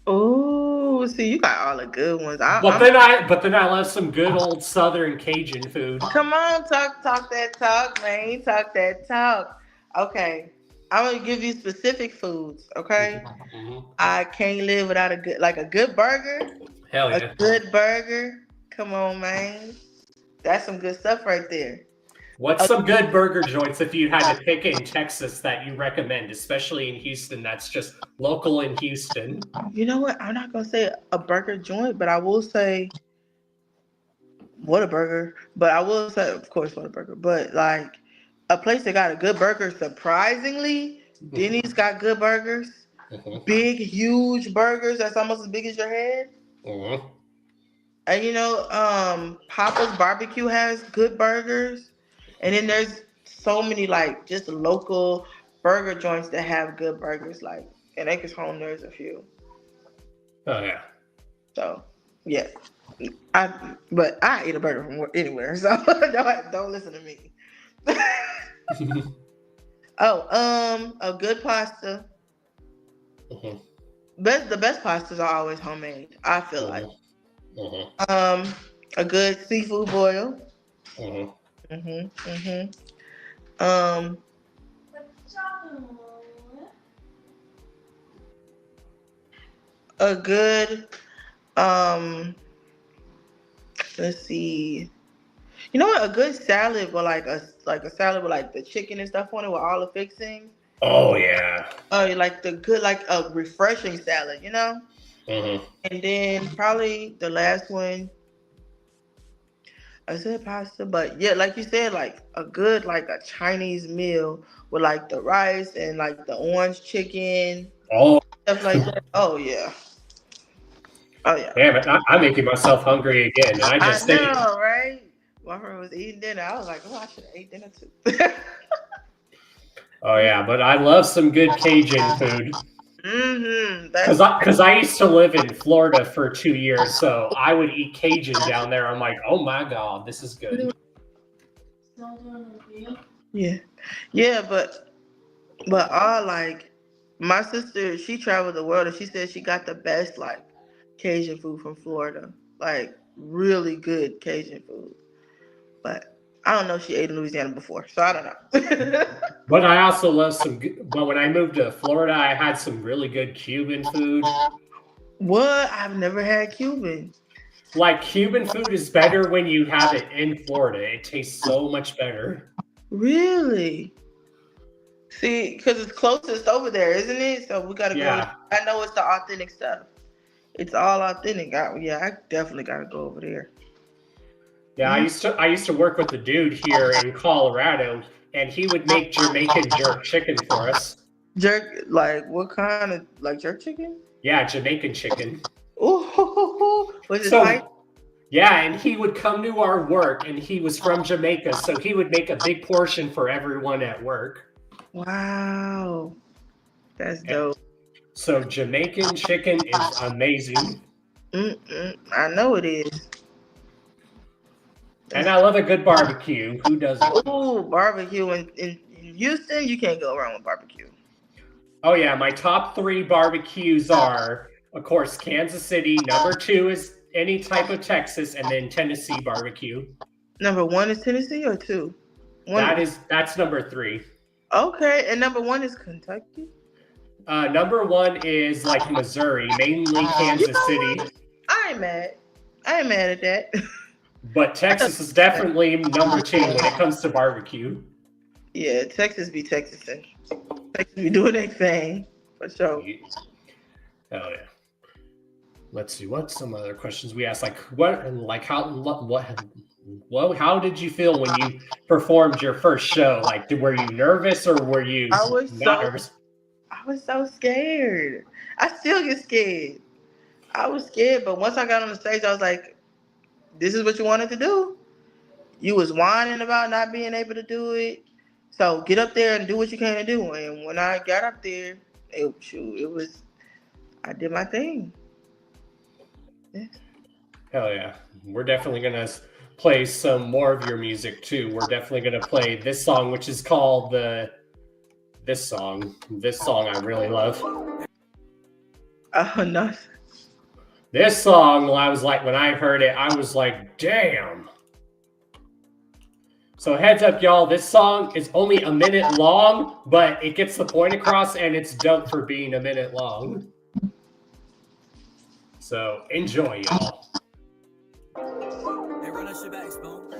Oh, see, you got all the good ones. But then I love some good old Southern Cajun food. Come on, talk that talk, man. Talk that talk. Okay, I'm gonna give you specific foods. Okay, I can't live without a good burger. Hell yeah, a good burger. Come on, man. That's some good stuff right there. What's some good burger joints if you had to pick in Texas that you recommend, especially in Houston, that's just local in Houston? You know what? I'm not going to say a burger joint, but I will say Whataburger. But I will say, of course, Whataburger. But like A place that got a good burger, surprisingly, Denny's got good burgers. Big, huge burgers that's almost as big as your head. And you know, Papa's Barbecue has good burgers. And then there's so many like just local burger joints that have good burgers. Like in Acres Home, there's a few. Oh yeah. So yeah, but I eat a burger from anywhere. So don't listen to me. A good pasta. The best pastas are always homemade. I feel like. A good seafood boil. A good let's see. You know what? A good salad with like a salad with like the chicken and stuff on it with all the fixings. Oh yeah. Oh, like the good, like a refreshing salad, you know? And then probably the last one, I said pasta, but yeah, like you said, like a good, like a Chinese meal with like the rice and like the orange chicken. Oh. Stuff like that. Oh yeah. Oh yeah. Damn it, I'm making myself hungry again. And I just know, right? My friend was eating dinner. I was like, oh, I should have ate dinner too. Oh yeah, but I love some good Cajun food. Because I used to live in Florida for 2 years, so I would eat Cajun down there. I'm like, oh my god, this is good. Yeah, but all like my sister, she traveled the world and she said she got the best like Cajun food from Florida, like really good Cajun food. But I don't know if she ate in Louisiana before, so I don't know. But I also love some. But when I moved to Florida, I had some really good Cuban food. What? I've never had Cuban. Like Cuban food is better when you have it in Florida. It tastes so much better. Really? See, because it's closest over there, isn't it? So we gotta go. I know it's the authentic stuff. It's all authentic. I definitely gotta go over there. Yeah, I used to work with a dude here in Colorado, and he would make Jamaican jerk chicken for us. Jerk, like what kind of like jerk chicken? Yeah, Jamaican chicken. Ooh, was it spicy? Yeah, and he would come to our work, and he was from Jamaica, so he would make a big portion for everyone at work. Wow, that's dope. So Jamaican chicken is amazing. I know it is. And I love a good barbecue. Who doesn't? Ooh, barbecue in Houston, you can't go wrong with barbecue. Oh yeah, my top 3 barbecues are, of course, Kansas City. Number 2 is any type of Texas, and then Tennessee barbecue. Number 1 is Tennessee or 2? That's number 3. Okay, and number 1 is Kentucky. Number 1 is like Missouri, mainly Kansas City. I ain't mad at that. But Texas is definitely number 2 when it comes to barbecue. Yeah, Texas be Texasing. Texas be doing their thing for sure. Oh yeah. Let's see. What's some other questions we asked? Like how did you feel when you performed your first show? Like, were you nervous or were you not nervous? I was so scared. I still get scared. I was scared, but once I got on the stage, I was like, this is what you wanted to do? You was whining about not being able to do it. So get up there and do what you can to do. And when I got up there, I did my thing. Yeah. Hell yeah. We're definitely going to play some more of your music too. We're definitely going to play this song, which is called This song I really love. Oh, no. This song, when I heard it, I was like, damn. So heads up, y'all, this song is only a minute long, but it gets the point across, and it's dope for being a minute long. So enjoy, y'all. Hey, run that shit back, Spoon.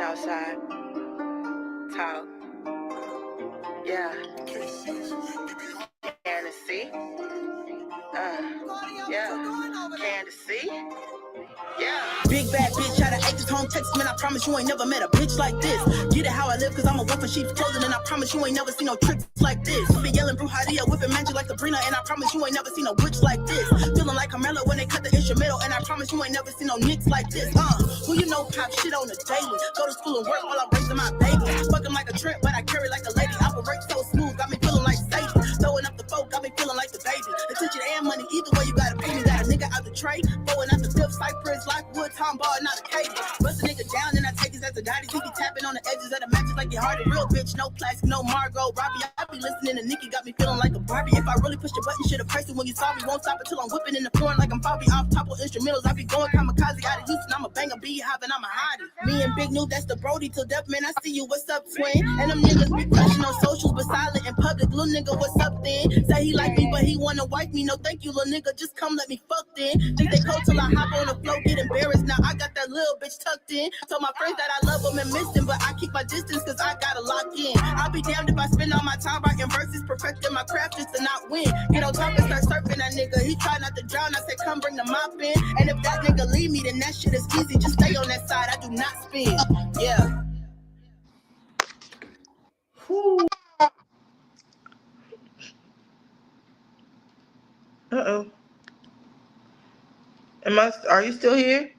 Outside. Talk. Yeah. Canda'ce. Yeah. Canda'ce. Yeah. Big bad bitch out of Acres Home, Texas, man, I promise you ain't never met a bitch like this. Get it how I live, cause I'm a wolf in sheep's clothing, and I promise you ain't never seen no tricks like this. Been yelling brujeria, whipping magic like Sabrina, and I promise you ain't never seen no witch like this. Feeling like Carmelo when they cut the instrumental, and I promise you ain't never seen no nicks like this. Who you know pop shit on the daily? Go to school and work while I'm raising my baby. Fucking like a trip, but I carry like a lady. Operate so smooth, got me feeling like Satan. Throwing up the folk, got me feeling like the baby. Attention and money, either way you gotta pay me. Got a nigga out the tray, throwing out the fifth, Cypress, Lockwood, Tom Ball, not a cake. Bust a nigga down and I take his as a daddy. He be tapping on the edges of the matches like it hard. Real bitch, no plastic, no Margot Robbie. I be listening to Nicki, got me feeling like a Barbie. If I really push the button, should've pressed it when you saw me. Won't stop until I'm whipping in the foreign like I'm Bobby. Off top of instrumentals, I be going kamikaze out of Houston. I'm a banger, beehive, and I'm a hottie. Me and Big New, that's the Brody till death, man. I see you, what's up, twin? And them niggas be crushing on socials, but silent in public. Little nigga, what's up then? Say he like me, but he wanna wife me. No, thank you, little nigga, just come let me fuck then. Think they cold till I hop on the floor, get embarrassed. Now I got that little bitch tucked in. Told my friends that I love them and miss them, but I keep my distance cause I gotta lock in. I'll be damned if I spend all my time writing verses, perfecting my craft just to not win. Get on top and start surfing that nigga. He try not to drown, I say come bring the mop in. And if that nigga leave me, then that shit is easy. Just stay on that side, I do not spin. Yeah. Uh-oh. Are you still here?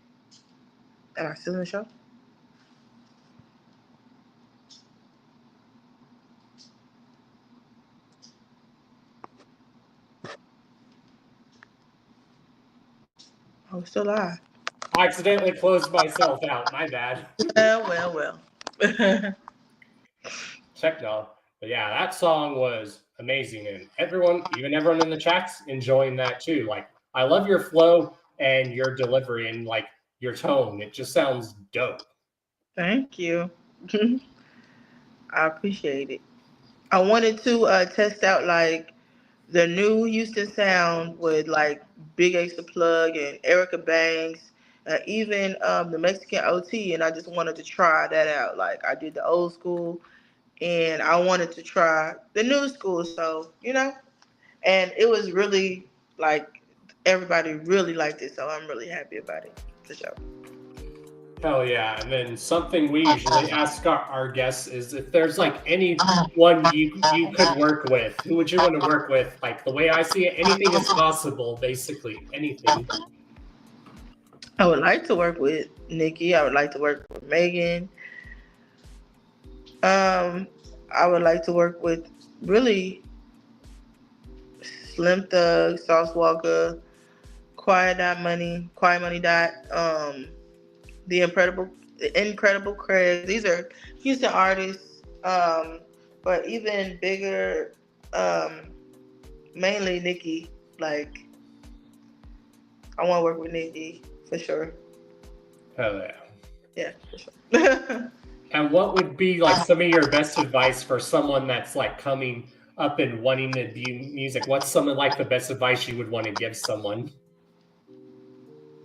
Am I still in the show? Oh, it's still live. I accidentally closed myself out. My bad. Well. Check no. But yeah, that song was amazing, and everyone in the chats enjoying that too. Like, I love your flow and your delivery and like your tone. It just sounds dope. Thank you. I appreciate it. I wanted to test out like the new Houston sound with like Big Ace the Plug and Erica Banks, even the Mexican OT, and I just wanted to try that out. Like I did the old school, and I wanted to try the new school. So and it was really like everybody really liked it. So I'm really happy about it for sure. Hell yeah. And then something we usually ask our guests is if there's like anyone you could work with, who would you want to work with? Like the way I see it, anything is possible, basically. Anything. I would like to work with Nikki. I would like to work with Megan. I would like to work with really Slim Thug, Sauce Walker, Quiet Money Dot, The Incredible Craig. These are Houston artists, but even bigger, mainly Nikki. Like, I want to work with Nikki for sure. Hell yeah. Yeah, for sure. And what would be like some of your best advice for someone that's like coming up and wanting to do music? What's some of like the best advice you would want to give someone?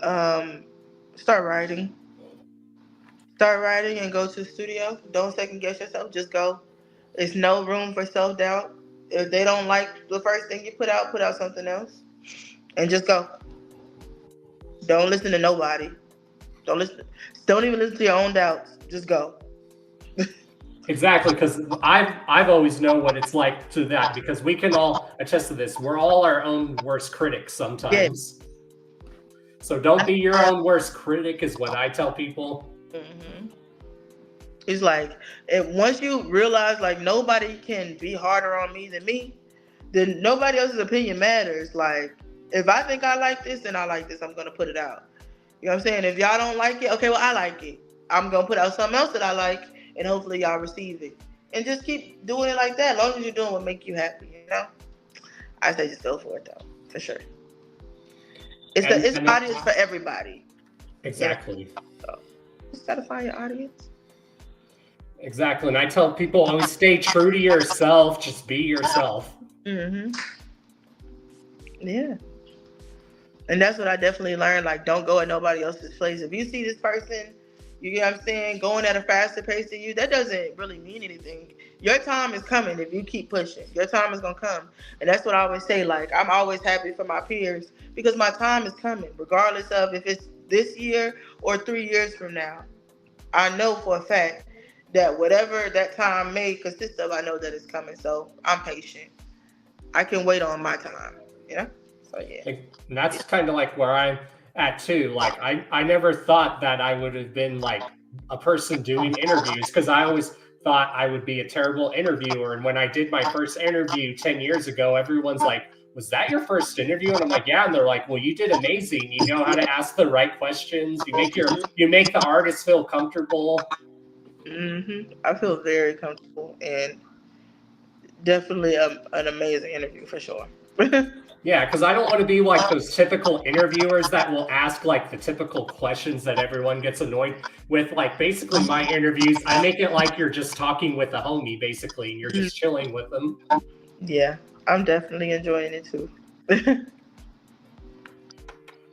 Start writing. Start writing and go to the studio. Don't second guess yourself. Just go. There's no room for self-doubt. If they don't like the first thing you put out something else. And just go. Don't listen to nobody. Don't even listen to your own doubts. Just go. Exactly, because I've always known what it's like to that, because we can all attest to this. We're all our own worst critics sometimes. Yes. So don't be your own worst critic is what I tell people. Mm-hmm. It's like, once you realize like nobody can be harder on me than me, then nobody else's opinion matters. Like, if I think I like this, then I like this. I'm going to put it out. You know what I'm saying? If y'all don't like it, okay, well, I like it. I'm going to put out something else that I like, and hopefully y'all receive it. And just keep doing it like that, as long as you're doing what make you happy, you know? I say just go for it, though, for sure. It's an audience for everybody. Exactly. Yeah. So, just got to find your audience. Exactly. And I tell people always stay true to yourself. Just be yourself. Mm-hmm. Yeah. And that's what I definitely learned. Like, don't go at nobody else's place. If you see this person, you get what I'm saying, going at a faster pace than you, that doesn't really mean anything. Your time is coming if you keep pushing. Your time is going to come. And that's what I always say. Like, I'm always happy for my peers because my time is coming, regardless of if it's this year or 3 years from now. I know for a fact that whatever that time may consist of, I know that it's coming. So I'm patient. I can wait on my time. You know. So yeah. And that's kind of like where I'm at too. Like I never thought that I would have been like a person doing interviews because I always thought I would be a terrible interviewer. And when I did my first interview 10 years ago, everyone's like, was that your first interview? And I'm like, yeah. And they're like, well, you did amazing. You know how to ask the right questions. You make the artist feel comfortable. I feel very comfortable and definitely an amazing interview for sure. Yeah, because I don't want to be like those typical interviewers that will ask like the typical questions that everyone gets annoyed with. Like basically my interviews, I make it like you're just talking with a homie basically, and you're just chilling with them. Yeah, I'm definitely enjoying it too.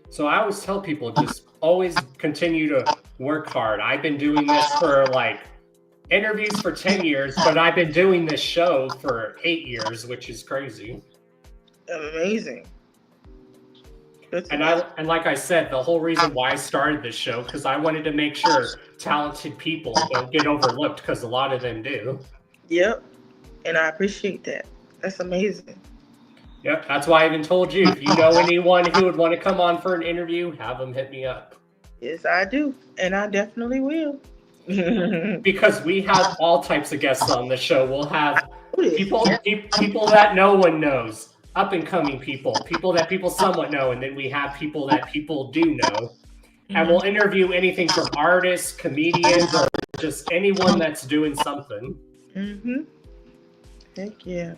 So I always tell people just always continue to work hard. I've been doing this for like interviews for 10 years, but I've been doing this show for 8 years, which is crazy. Amazing. And like I said, the whole reason why I started this show because I wanted to make sure talented people don't get overlooked because a lot of them do. Yep, and I appreciate that. That's amazing. Yep, that's why I even told you if you know anyone who would want to come on for an interview, have them hit me up. Yes, I do, and I definitely will. Because we have all types of guests on the show. We'll have people that no one knows. Up and coming people that people somewhat know, and then we have people that people do know. And we'll interview anything from artists, comedians, or just anyone that's doing something. Heck yeah.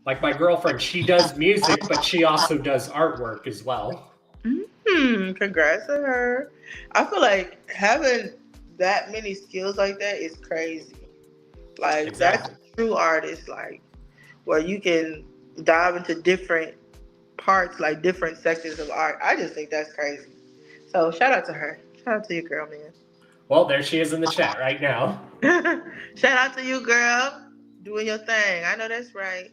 Like my girlfriend, she does music, but she also does artwork as well. Congrats to her. I feel like having that many skills like that is crazy. Like Exactly. That's a true artist, like where you can dive into different parts, like different sections of art. I just think that's crazy. So shout out to her. Shout out to you, girl, man. Well, there she is in the chat right now. Shout out to you, girl. Doing your thing. I know that's right.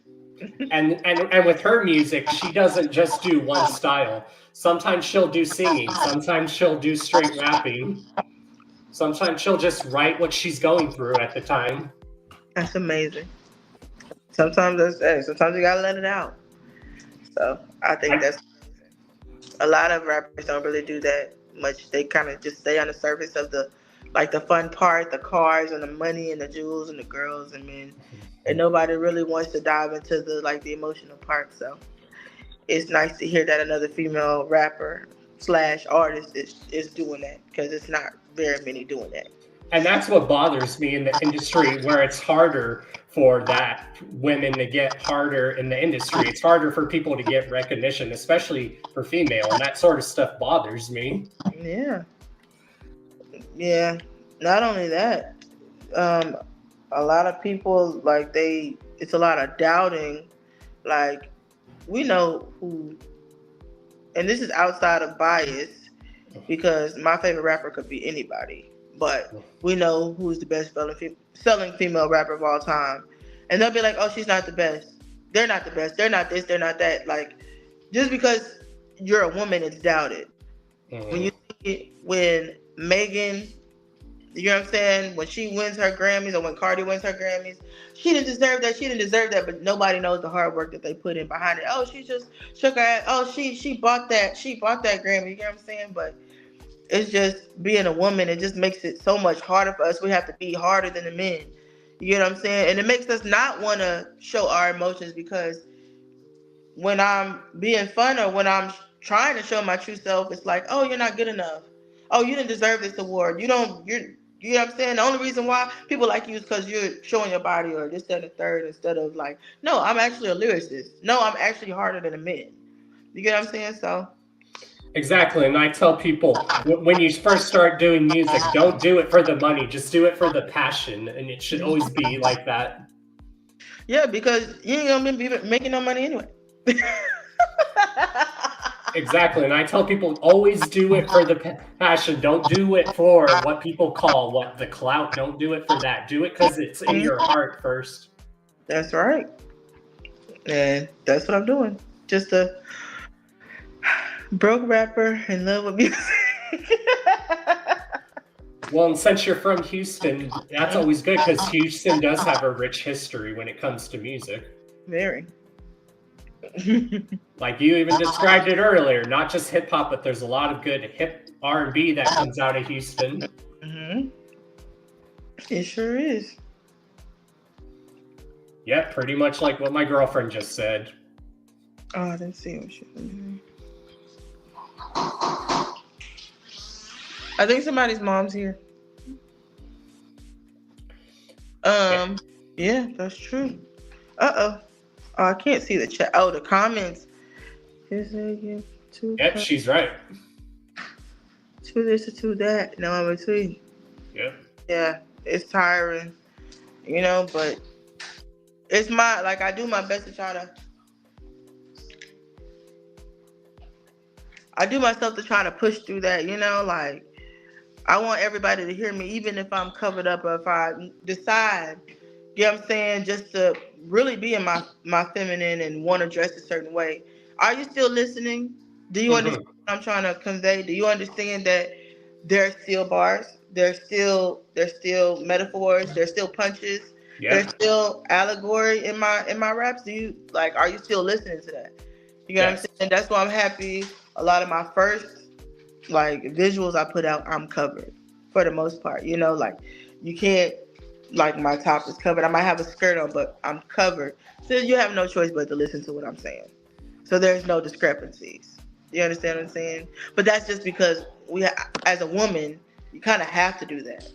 And with her music, she doesn't just do one style. Sometimes she'll do singing. Sometimes she'll do straight rapping. Sometimes she'll just write what she's going through at the time. That's amazing. Sometimes sometimes you gotta let it out. So I think that's amazing. A lot of rappers don't really do that much. They kind of just stay on the surface of the fun part, the cars and the money and the jewels and the girls and men, and nobody really wants to dive into the emotional part. So it's nice to hear that another female rapper / artist is doing that because it's not very many doing that. And that's what bothers me in the industry, where it's harder for women to get harder in the industry. It's harder for people to get recognition, especially for female, and that sort of stuff bothers me. Yeah. Not only that, a lot of people it's a lot of doubting. Like we know who, and this is outside of bias because my favorite rapper could be anybody. But we know who's the best selling female rapper of all time. And they'll be like, oh, she's not the best. They're not the best. They're not this. They're not that. Like, just because you're a woman, it's doubted. When Megan, you know what I'm saying? When she wins her Grammys or when Cardi wins her Grammys, she didn't deserve that. She didn't deserve that. But nobody knows the hard work that they put in behind it. Oh, she just shook her ass. Oh, she bought that. She bought that Grammy. You know what I'm saying? But it's just being a woman, it just makes it so much harder for us. We have to be harder than the men. You know what I'm saying? And it makes us not want to show our emotions because when I'm being fun or when I'm trying to show my true self, it's like, oh, you're not good enough. Oh, you didn't deserve this award. You know what I'm saying? The only reason why people like you is because you're showing your body or this, that, and the third instead of like, no, I'm actually a lyricist. No, I'm actually harder than a man. You get what I'm saying? So. Exactly, and I tell people when you first start doing music, don't do it for the money, just do it for the passion, and it should always be like that. Yeah, because you ain't gonna be making no money anyway. Exactly, and I tell people always do it for the passion. Don't do it for what people call the clout. Don't do it for that. Do it because it's in your heart first. That's right, and that's what I'm doing. Just a broke rapper in love with music. Well, and since you're from Houston, that's always good because Houston does have a rich history when it comes to music. Very. Like you even described it earlier, not just hip hop, but there's a lot of good hip R&B that comes out of Houston. Mm-hmm. It sure is. Yeah, pretty much like what my girlfriend just said. Oh, I didn't see what she was doing. I think somebody's mom's here. Yeah, that's true. Oh, I can't see the chat. Oh, the comments. Yep, she's right. To this or to that. No, I'm between. Yep. Yeah, it's tiring, but it's I do my best to try to. I do myself to try to push through that, I want everybody to hear me, even if I'm covered up or if I decide, you know what I'm saying, just to really be in my feminine and want to dress a certain way. Are you still listening? Do you understand what I'm trying to convey? Do you understand that there's still bars? There's still metaphors. There's still punches. Yeah. There's still allegory in my raps. Are you still listening to that? You know what I'm saying? That's why I'm happy. A lot of my first visuals I put out, I'm covered for the most part. You can't my top is covered. I might have a skirt on, but I'm covered. So you have no choice but to listen to what I'm saying. So there's no discrepancies. You understand what I'm saying? But that's just because as a woman, you kind of have to do that.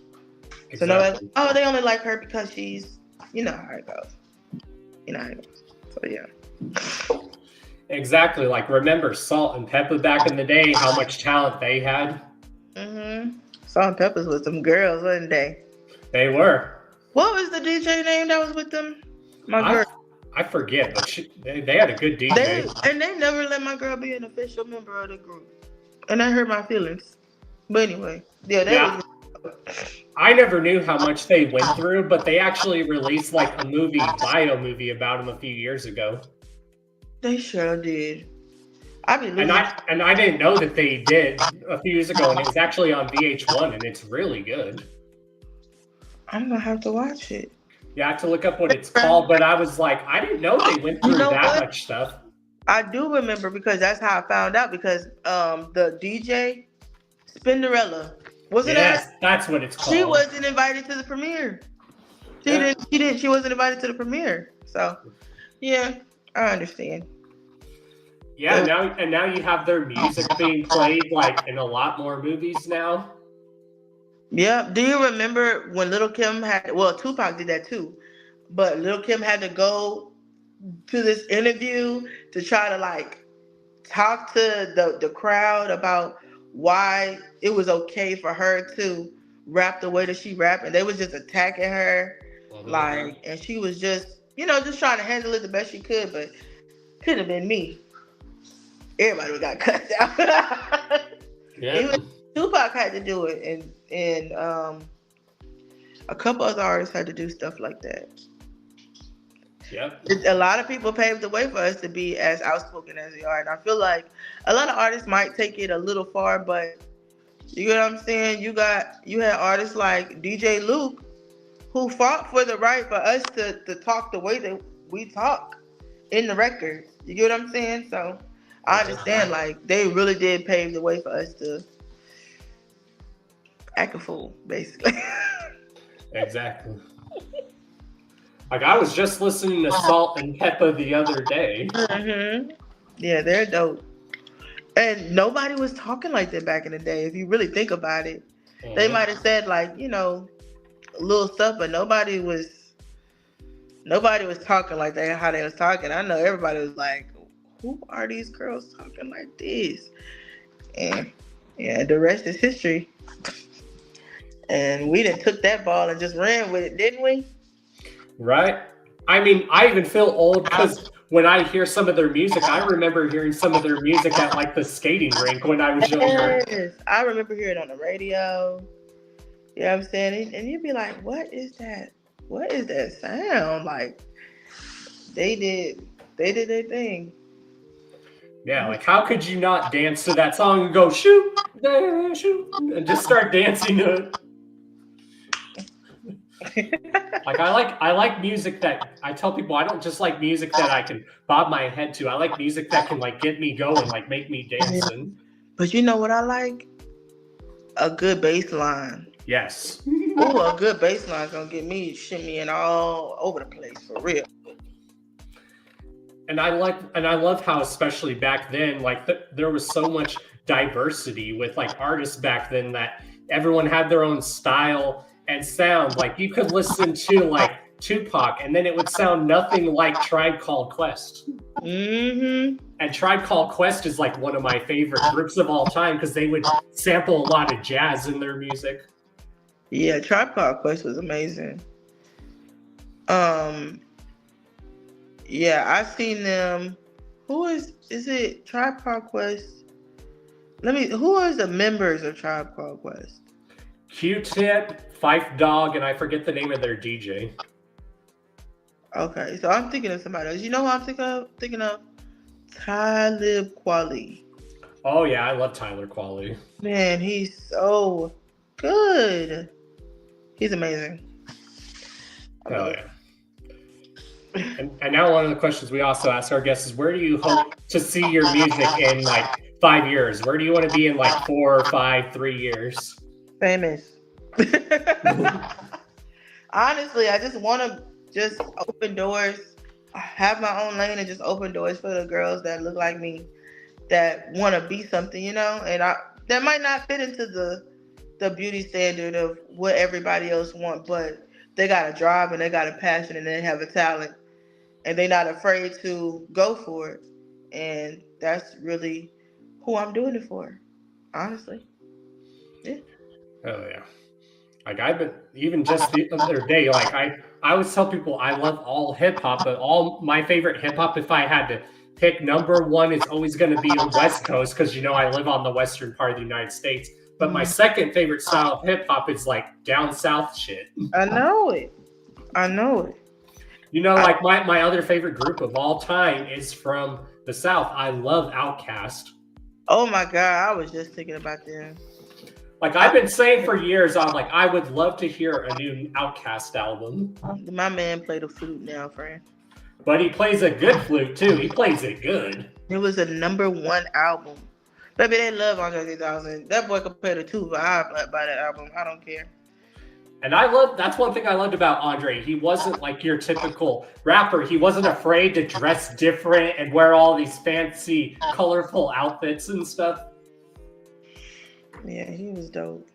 Exactly. So nobody's they only like her because she's, you know how it goes. So yeah. Exactly. Remember Salt and Peppa back in the day, how much talent they had? Mm-hmm. Salt and Peppa's with some girls, wasn't they? They were. What was the DJ name that was with them? My girl. I forget, but they had a good DJ. They never let my girl be an official member of the group. And that hurt my feelings. But anyway, I never knew how much they went through, but they actually released a bio movie about them a few years ago. They sure did. I didn't know that they did a few years ago, and it was actually on VH1, and it's really good. I'm gonna have to watch it. You have to look up what it's called, but I was I didn't know they went through that much stuff. I do remember because that's how I found out, because the DJ Spinderella, wasn't it? Yes, that's what it's called. She wasn't invited to the premiere. She wasn't invited to the premiere. So yeah, I understand. Yeah, now you have their music being played in a lot more movies now. Yeah. Do you remember when Lil' Kim Tupac did that too, but Lil' Kim had to go to this interview to try to talk to the crowd about why it was okay for her to rap the way that she rapped, and they was just attacking her, and she was just trying to handle it the best she could, but could have been me. Everybody got cut out. Yeah. Tupac had to do it, and a couple other artists had to do stuff like that. Yep. A lot of people paved the way for us to be as outspoken as we are, and I feel like a lot of artists might take it a little far, but you know what I'm saying? You had artists like DJ Luke who fought for the right for us to talk the way that we talk in the records. You get what I'm saying? So I understand, they really did pave the way for us to act a fool, basically. Exactly. I was just listening to Salt and Peppa the other day. Mm-hmm. Yeah, they're dope. And nobody was talking like that back in the day. If you really think about it, they might have said little stuff, but nobody was talking like that. How they was talking, I know everybody was like, "Who are these girls talking like this?" And yeah, the rest is history. And we done took that ball and just ran with it, didn't we? Right. I mean, I even feel old because when I hear some of their music, I remember hearing some of their music at the skating rink when I was younger. Yes, I remember hearing it on the radio. You know what I'm saying? And you'd be like, what is that? What is that sound? They did their thing. Yeah, how could you not dance to that song and go shoot, shoot, and just start dancing to it? Like I like music that I tell people I don't just like music that I can bob my head to. I like music that can like get me going, like make me dancing. But you know what I like? A good bass line. Yes. Ooh, a good bass line gonna get me shimmying all over the place for real. And I love how, especially back then, like there was so much diversity with like artists back then that everyone had their own style and sound. Like you could listen to like Tupac, and then it would sound nothing like Tribe Called Quest. Mm-hmm. And Tribe Called Quest is like one of my favorite groups of all time because they would sample a lot of jazz in their music. Yeah, Tribe Called Quest was amazing. Yeah, I've seen them. Who is it? Tribe Called Quest. Who are the members of Tribe Called Quest? Q-Tip, Phife Dawg, and I forget the name of their DJ. Okay, so I'm thinking of somebody else. You know who I'm thinking of? Talib Kweli. Oh yeah, I love Tyler Kweli. Man, he's so good. He's amazing. Oh yeah. And now one of the questions we also ask our guests is, where do you hope to see your music in like 5 years? Where do you want to be in like 4 or 5, 3 years? Famous. Honestly, I just want to just open doors, have my own lane, and just open doors for the girls that look like me, that want to be something, you know, and that might not fit into the beauty standard of what everybody else wants, but they got a drive and they got a passion and they have a talent and they're not afraid to go for it. And that's really who I'm doing it for, honestly. Yeah. Oh yeah. Like I've been, even just the other day, like I always tell people I love all hip hop, but all my favorite hip hop, if I had to pick number one, is always going to be the West Coast, because you know I live on the western part of the United States. But my second favorite style of hip hop is like down south shit. I know it. You know, like my other favorite group of all time is from the South. I love Outkast. Oh my God, I was just thinking about them. Like I've been saying for years, I'm like, I would love to hear a new Outkast album. My man played a flute now, friend. But he plays a good flute too. He plays it good. It was a #1 album. Baby, they love Andre 3000. That boy could play the tuba. I'd buy that album. I don't care. And that's one thing I loved about Andre. He wasn't like your typical rapper. He wasn't afraid to dress different and wear all these fancy, colorful outfits and stuff. Yeah, he was dope.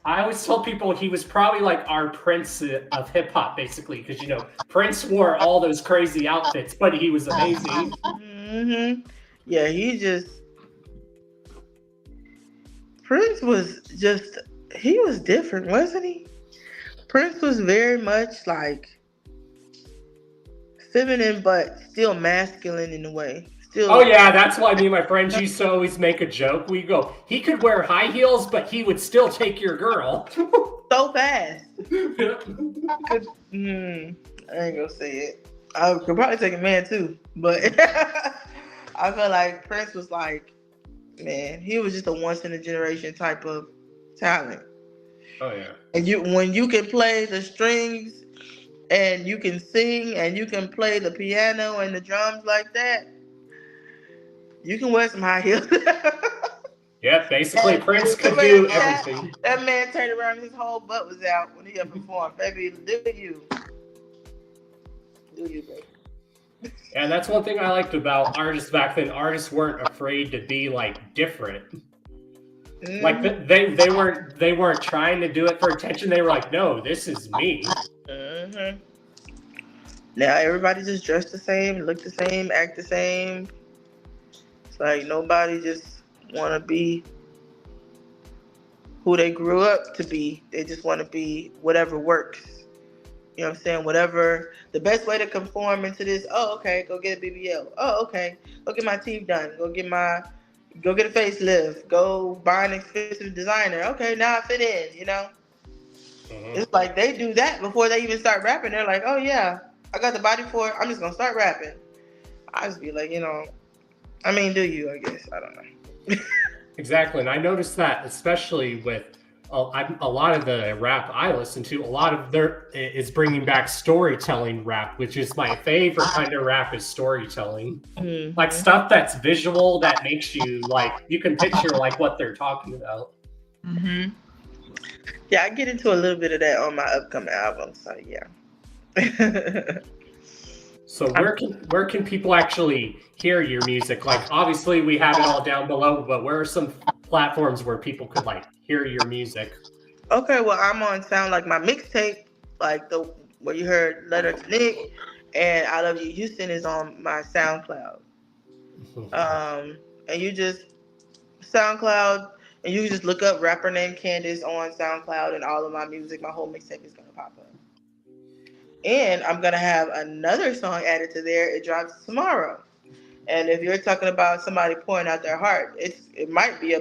I always tell people he was probably like our Prince of hip hop, basically, because you know Prince wore all those crazy outfits, but he was amazing. Mm-hmm. Yeah, Prince was he was different, wasn't he? Prince was very much like feminine, but still masculine in a way. Oh yeah, that's why me and my friends used to always make a joke. We go, he could wear high heels, but he would still take your girl. So fast. I ain't gonna say it. I could probably take a man too, but I feel like Prince was like, man, he was just a once in a generation type of talent. Oh yeah. And when you can play the strings and you can sing and you can play the piano and the drums like that, you can wear some high heels. Yeah, basically Prince could do everything. That man turned around and his whole butt was out when he had performed. Baby, do you, baby. And that's one thing I liked about artists back then. Artists weren't afraid to be like different. Mm-hmm. Like they weren't trying to do it for attention. They were like, no, this is me. Mm-hmm. Now everybody just dressed the same, look the same, act the same. It's like nobody just want to be who they grew up to be. They just want to be whatever works. You know what I'm saying? Whatever, the best way to conform into this, oh, okay, go get a BBL. Oh, okay, go get my teeth done. Go get a facelift. Go buy an expensive designer. Okay, now I fit in, you know? Mm-hmm. It's like they do that before they even start rapping. They're like, oh yeah, I got the body for it. I'm just going to start rapping. I just be like, you know, I mean, do you, I guess. I don't know. Exactly. And I noticed that especially with a lot of the rap I listen to, a lot of their is bringing back storytelling rap, which is my favorite kind of rap is storytelling. Like stuff that's visual that makes you like you can picture like what they're talking about. Yeah, I get into a little bit of that on my upcoming album. So yeah. So where can people actually hear your music? Like obviously we have it all down below, but where are some platforms where people could like hear your music? Okay, well I'm on like my mixtape, like the where you heard Letter to Nick and I Love You Houston is on my SoundCloud. And you just SoundCloud and you just look up rapper named Canda'ce on SoundCloud and all of my music, my whole mixtape is gonna pop up. And I'm gonna have another song added to there. It drops tomorrow. And if you're talking about somebody pouring out their heart, it might be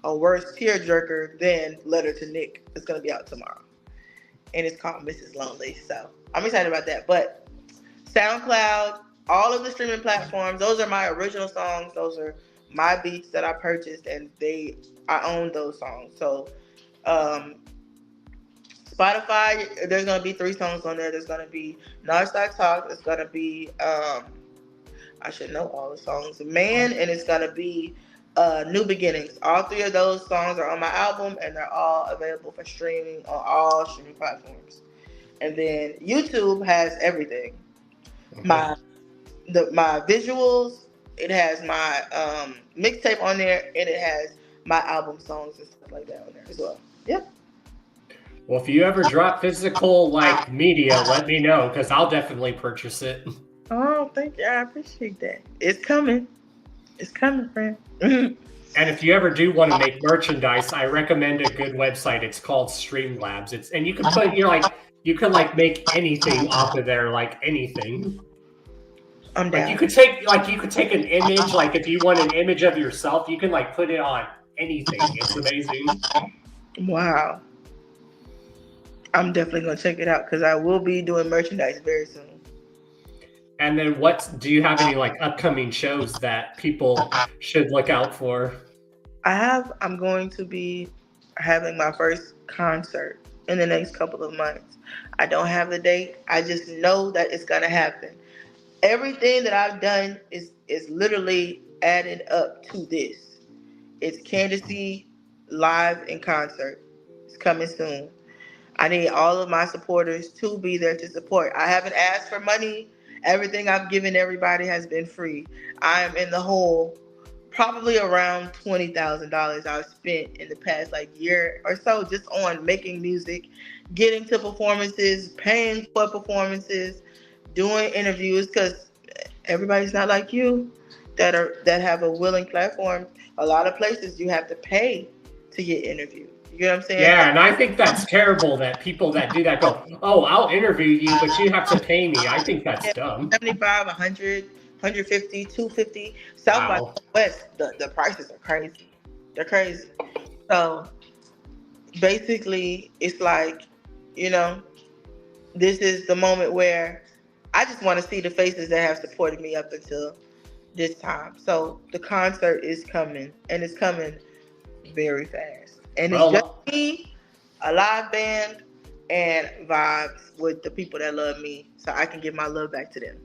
a worse tearjerker than Letter to Nick. It's gonna be out tomorrow. And it's called Mrs. Lonely. So I'm excited about that. But SoundCloud, all of the streaming platforms, those are my original songs. Those are my beats that I purchased and I own those songs. So Spotify, there's gonna be 3 songs on there. There's gonna be Northside Talk. There's gonna be I should know all the songs. Man, and it's gonna be New Beginnings. All 3 of those songs are on my album, and they're all available for streaming on all streaming platforms. And then YouTube has everything. My visuals. It has my mixtape on there, and it has my album songs and stuff like that on there as well. Yep. Well, if you ever drop physical like media, let me know because I'll definitely purchase it. Oh, thank you. I appreciate that. It's coming. It's coming, friend. And if you ever do want to make merchandise, I recommend a good website. It's called Streamlabs. And you can put you can make anything off of there, like anything. I'm down. Like you could take an image, like if you want an image of yourself, you can put it on anything. It's amazing. Wow. I'm definitely gonna check it out because I will be doing merchandise very soon. And then do you have any upcoming shows that people should look out for? I'm going to be having my first concert in the next couple of months. I don't have the date. I just know that it's gonna happen. Everything that I've done is literally added up to this. It's Canda'ce live in concert. It's coming soon. I need all of my supporters to be there to support. I haven't asked for money. Everything I've given everybody has been free. I am in the hole probably around $20,000 I've spent in the past year or so just on making music, getting to performances, paying for performances, doing interviews because everybody's not like you that have a willing platform. A lot of places you have to pay to get interviewed. You know what I'm saying? Yeah, and I think that's terrible that people that do that go, oh, I'll interview you, but you have to pay me. I think that's dumb. 75, 100, 150, 250. South by Southwest, the prices are crazy. They're crazy. So basically, it's this is the moment where I just want to see the faces that have supported me up until this time. So the concert is coming, and it's coming very fast. And it's just me, a live band, and vibes with the people that love me so I can give my love back to them.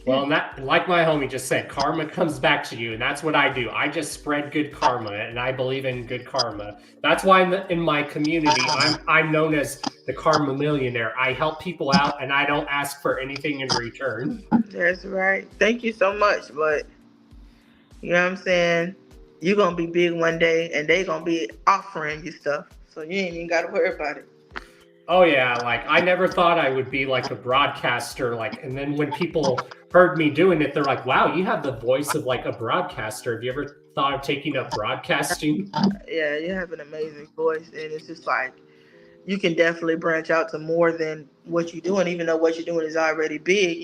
Well, like my homie just said, karma comes back to you, and that's what I do. I just spread good karma, and I believe in good karma. That's why in my community, I'm known as the Karma Millionaire. I help people out, and I don't ask for anything in return. That's right. Thank you so much, but you know what I'm saying? You're going to be big one day, and they going to be offering you stuff, so you ain't even got to worry about it. Oh, yeah. I never thought I would be a broadcaster. And then when people heard me doing it, they're like, wow, you have the voice of a broadcaster. Have you ever thought of taking up broadcasting? Yeah, you have an amazing voice, and it's just you can definitely branch out to more than what you're doing, even though what you're doing is already big,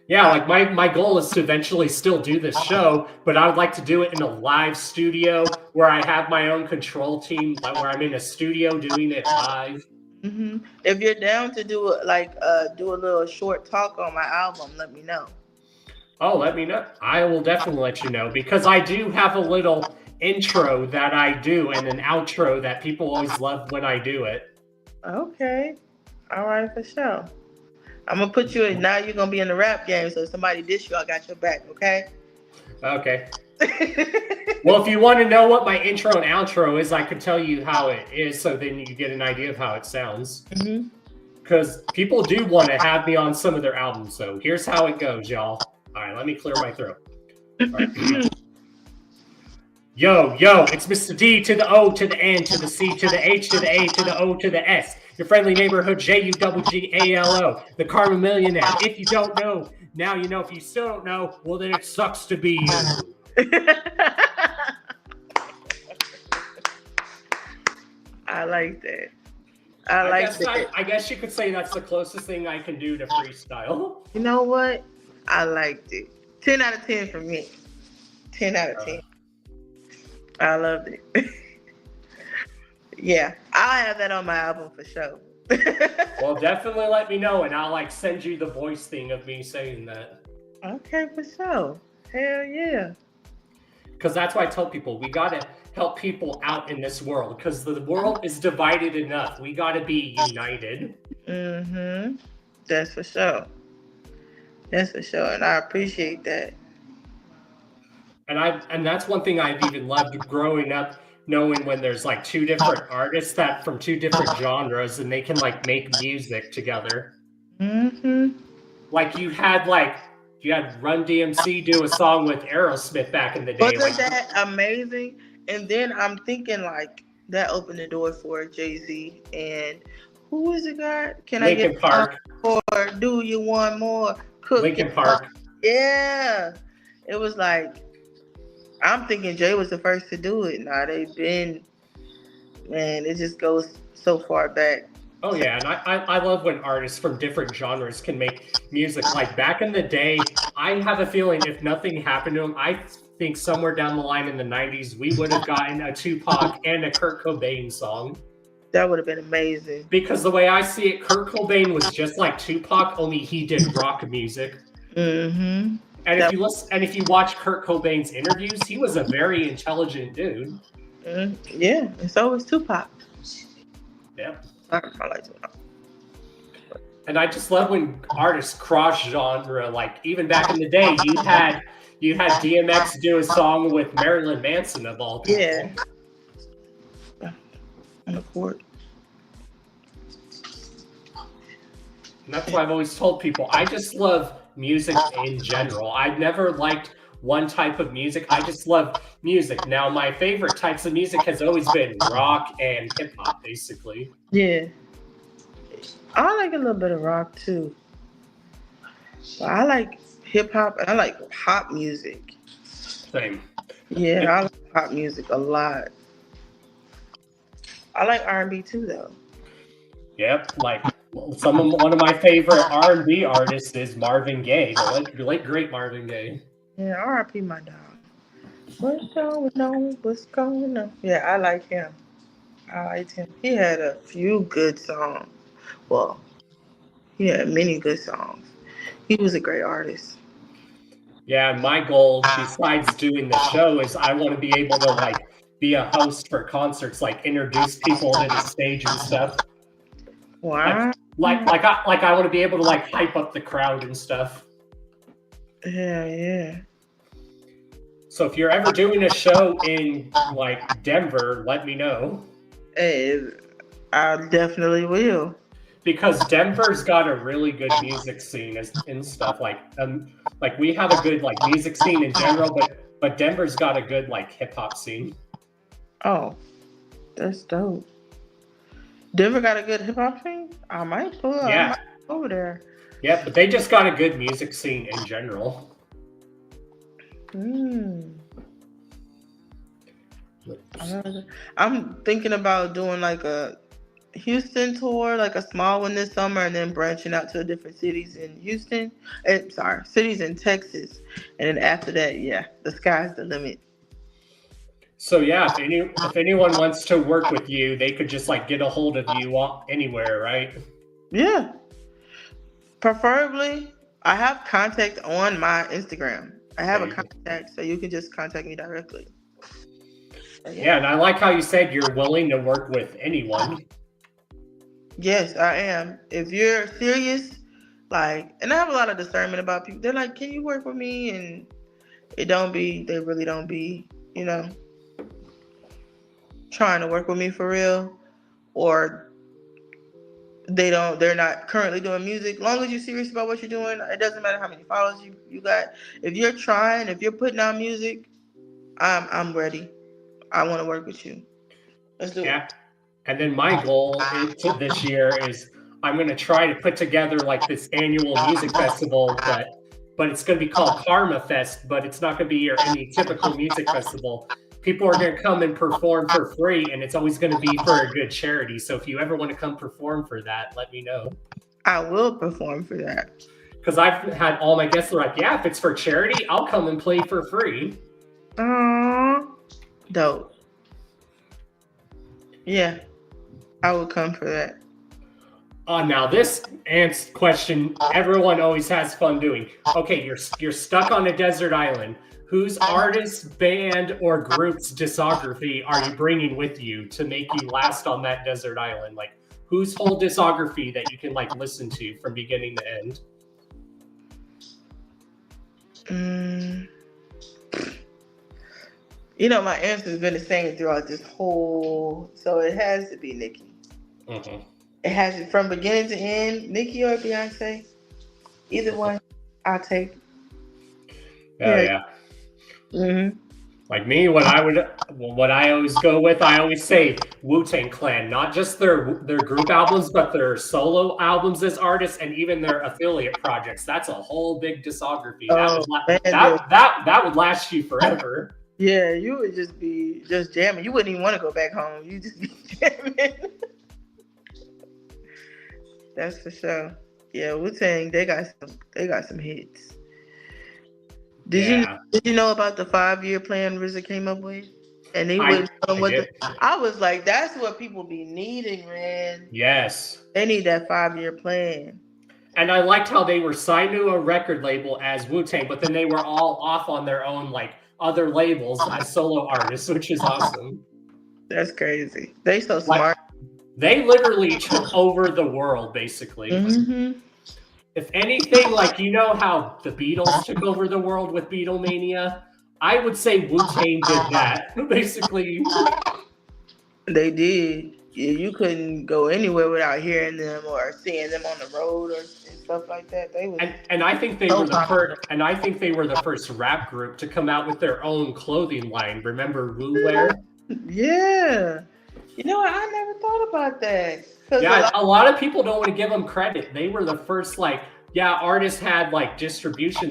Yeah, my goal is to eventually still do this show, but I would like to do it in a live studio where I have my own control team, where I'm in a studio doing it live. Mm-hmm. If you're down to do do a little short talk on my album, let me know. Oh, let me know. I will definitely let you know because I do have a little intro that I do and an outro that people always love when I do it. Okay. All right, for sure. I'm gonna put you in. Now you're gonna be in the rap game, so if somebody dish you, I got your back. Okay. Okay. Well, if you want to know what my intro and outro is, I could tell you how it is, so then you get an idea of how it sounds. Because people do want to have me on some of their albums, so here's how it goes, y'all. All right, let me clear my throat. All right. Yo, it's Mr. D to the O to the N to the C to the H to the A to the O to the S. Your friendly neighborhood JUGGALO, the Karma Millionaire. If you don't know, now you know. If you still don't know, well, then it sucks to be you. I like that. I guess you could say that's the closest thing I can do to freestyle. You know what? I liked it. 10 out of 10 for me. 10 out of 10. I loved it. Yeah, I'll have that on my album for sure. Well, definitely let me know, and I'll send you the voice thing of me saying that. Okay, for sure. Hell yeah. Because that's why I tell people, we gotta help people out in this world, because the world is divided enough. We gotta be united. That's for sure. That's for sure, and I appreciate that. And that's one thing I've even loved growing up, knowing when there's two different artists that from two different genres, and they can make music together. Like you had Run DMC do a song with Aerosmith back in the day. Wasn't that amazing? And then I'm thinking that opened the door for Jay-Z and who is it, God? Can Linkin I get Park? Or do you want more? Linkin Park. Yeah, it was I'm thinking Jay was the first to do it. Now they've been, man, it just goes so far back. Oh yeah, and I love when artists from different genres can make music. Like back in the day, I have a feeling if nothing happened to them, I think somewhere down the line in the 90s, we would have gotten a Tupac and a Kurt Cobain song. That would have been amazing. Because the way I see it, Kurt Cobain was just like Tupac, only he did rock music. And if you watch Kurt Cobain's interviews, he was a very intelligent dude. Yeah, and so was Tupac. Yeah. I like Tupac. And I just love when artists cross genre. Even back in the day, you had DMX do a song with Marilyn Manson of all people. Yeah. On the court. And that's why I've always told people, I just love music in general. I've never liked one type of music. I just love music. Now, my favorite types of music has always been rock and hip hop, basically. Yeah. I like a little bit of rock too. But I like hip hop and I like pop music. Same. Yeah, I like pop music a lot. I like R&B too, though. Yep, one of my favorite R&B artists is Marvin Gaye, the late great Marvin Gaye. Yeah, R.I.P. my dog. What's going on? What's going on? Yeah, I like him. I liked him. He had a few good songs. Well, he had many good songs. He was a great artist. Yeah, my goal, besides doing the show, is I want to be able to be a host for concerts, introduce people to the stage and stuff. Wow. I want to be able to hype up the crowd and stuff. Yeah. So if you're ever doing a show in Denver, let me know. Hey, I definitely will. Because Denver's got a really good music scene and stuff. We have a good music scene in general, but Denver's got a good hip hop scene. Oh, that's dope. Denver got a good hip hop scene? I might pull over there. Yeah, but they just got a good music scene in general. I'm thinking about doing a Houston tour, a small one this summer, and then branching out to different cities in Houston. Cities in Texas. And then after that, the sky's the limit. So yeah, if anyone wants to work with you, they could just get a hold of you anywhere, right? Yeah. Preferably, I have contact on my Instagram. I have a contact, so you can just contact me directly. Yeah, and I like how you said you're willing to work with anyone. Yes, I am. If you're serious, like, and I have a lot of discernment about people. They're like, "Can you work with me?" And they really don't be, trying to work with me for real, or they're not currently doing music. As long as you're serious about what you're doing, it doesn't matter how many followers you got. If you're trying, if you're putting out music, I'm ready. I want to work with you. Let's do it. And then my goal this year is I'm going to try to put together like this annual music festival, but it's going to be called Karma Fest, but it's not going to be any typical music festival. People are going to come and perform for free, and it's always going to be for a good charity. So if you ever want to come perform for that, let me know. I will perform for that. Because I've had all my guests are like, yeah, if it's for charity, I'll come and play for free. Dope. Yeah, I will come for that. Now this question everyone always has fun doing. Okay, you're stuck on a desert island. Whose artist, band, or group's discography are you bringing with you to make you last on that desert island? Like, whose whole discography that you can like listen to from beginning to end? My answer's been the same throughout this whole. So it has to be Nicki. Mm-hmm. It has it from beginning to end. Nicki or Beyonce, either one, I'll take. Yeah. Mm-hmm. Like me, what I always go with, I always say Wu-Tang Clan, not just their group albums, but their solo albums as artists and even their affiliate projects. That's a whole big discography. That would last you forever. Yeah, you would just be jamming. You wouldn't even want to go back home. You just be jamming. That's for sure. Yeah, Wu-Tang, they got some hits. Did you know about the 5-year plan RZA came up with? And they wouldn't tell them I was like, that's what people be needing, man. Yes. They need that 5-year plan. And I liked how they were signed to a record label as Wu-Tang, but then they were all off on their own, like, other labels as solo artists, which is awesome. That's crazy. They so smart. They literally took over the world, basically. Mm-hmm. If anything, how the Beatles took over the world with Beatlemania, I would say Wu-Tang did that. Basically. They did. Yeah, you couldn't go anywhere without hearing them or seeing them on the road or stuff like that. They was and I think they were the first. And I think they were the first rap group to come out with their own clothing line. Remember Wu Wear? Yeah. You know what? I never thought about that. Yeah, a lot of people don't want to give them credit. They were the first, artists had distribution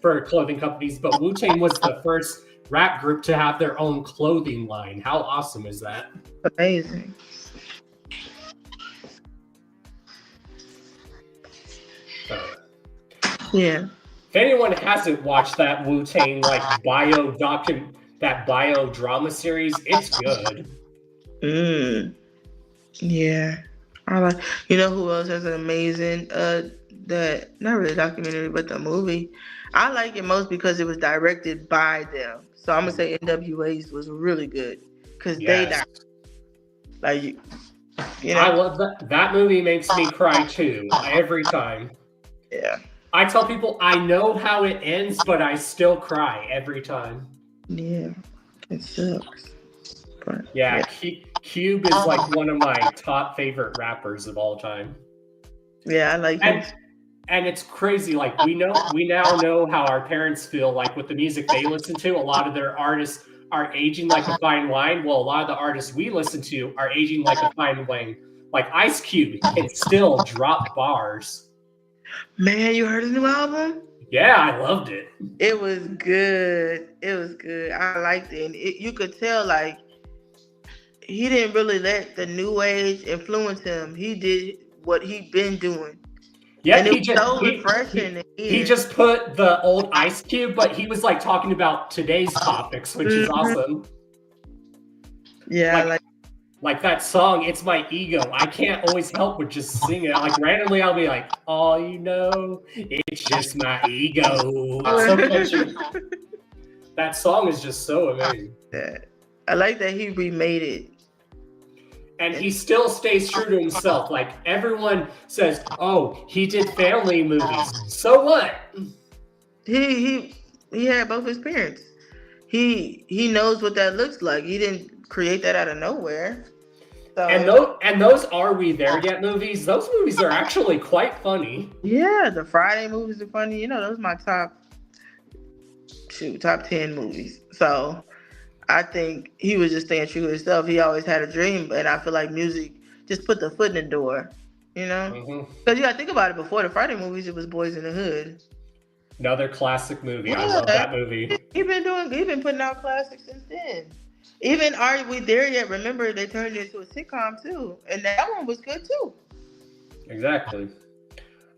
for clothing companies, but Wu-Tang was the first rap group to have their own clothing line. How awesome is that? Amazing. Yeah. If anyone hasn't watched that Wu-Tang bio drama series, it's good. Yeah. I like. You know who else has an amazing not really documentary, but the movie. I like it most because it was directed by them. So I'm gonna say NWA's was really good because they died. I love that. That movie makes me cry too every time. Yeah. I tell people I know how it ends, but I still cry every time. Yeah, it sucks. But, yeah. Cube is one of my top favorite rappers of all time. Yeah, I like him. And it's crazy. We now know how our parents feel with the music they listen to. A lot of their artists are aging like a fine wine. Well, a lot of the artists we listen to are aging like a fine wine. Like Ice Cube can still drop bars. Man, you heard his new album? Yeah, I loved it. It was good. I liked it. And you could tell he didn't really let the new age influence him. He did what he'd been doing. Yeah, and it was so refreshing. He just put the old Ice Cube, but he was talking about today's topics, which is awesome. Yeah, like that song, It's My Ego. I can't always help but just sing it. Randomly I'll be like, oh, it's just my ego. That song is just so amazing. I like that he remade it. And he still stays true to himself. Like, everyone says, oh, he did family movies. So what? He had both his parents. He knows what that looks like. He didn't create that out of nowhere. So, and those Are We There Yet movies, those movies are actually quite funny. Yeah, the Friday movies are funny. You know, those are my top 10 movies. So I think he was just staying true to himself. He always had a dream, and I feel like music just put the foot in the door, you know? Because you got to think about it, before the Friday movies, it was Boys in the Hood. Another classic movie. I love that movie. He been putting out classics since then. Even Are We There Yet? Remember, they turned it into a sitcom too, and that one was good too. Exactly.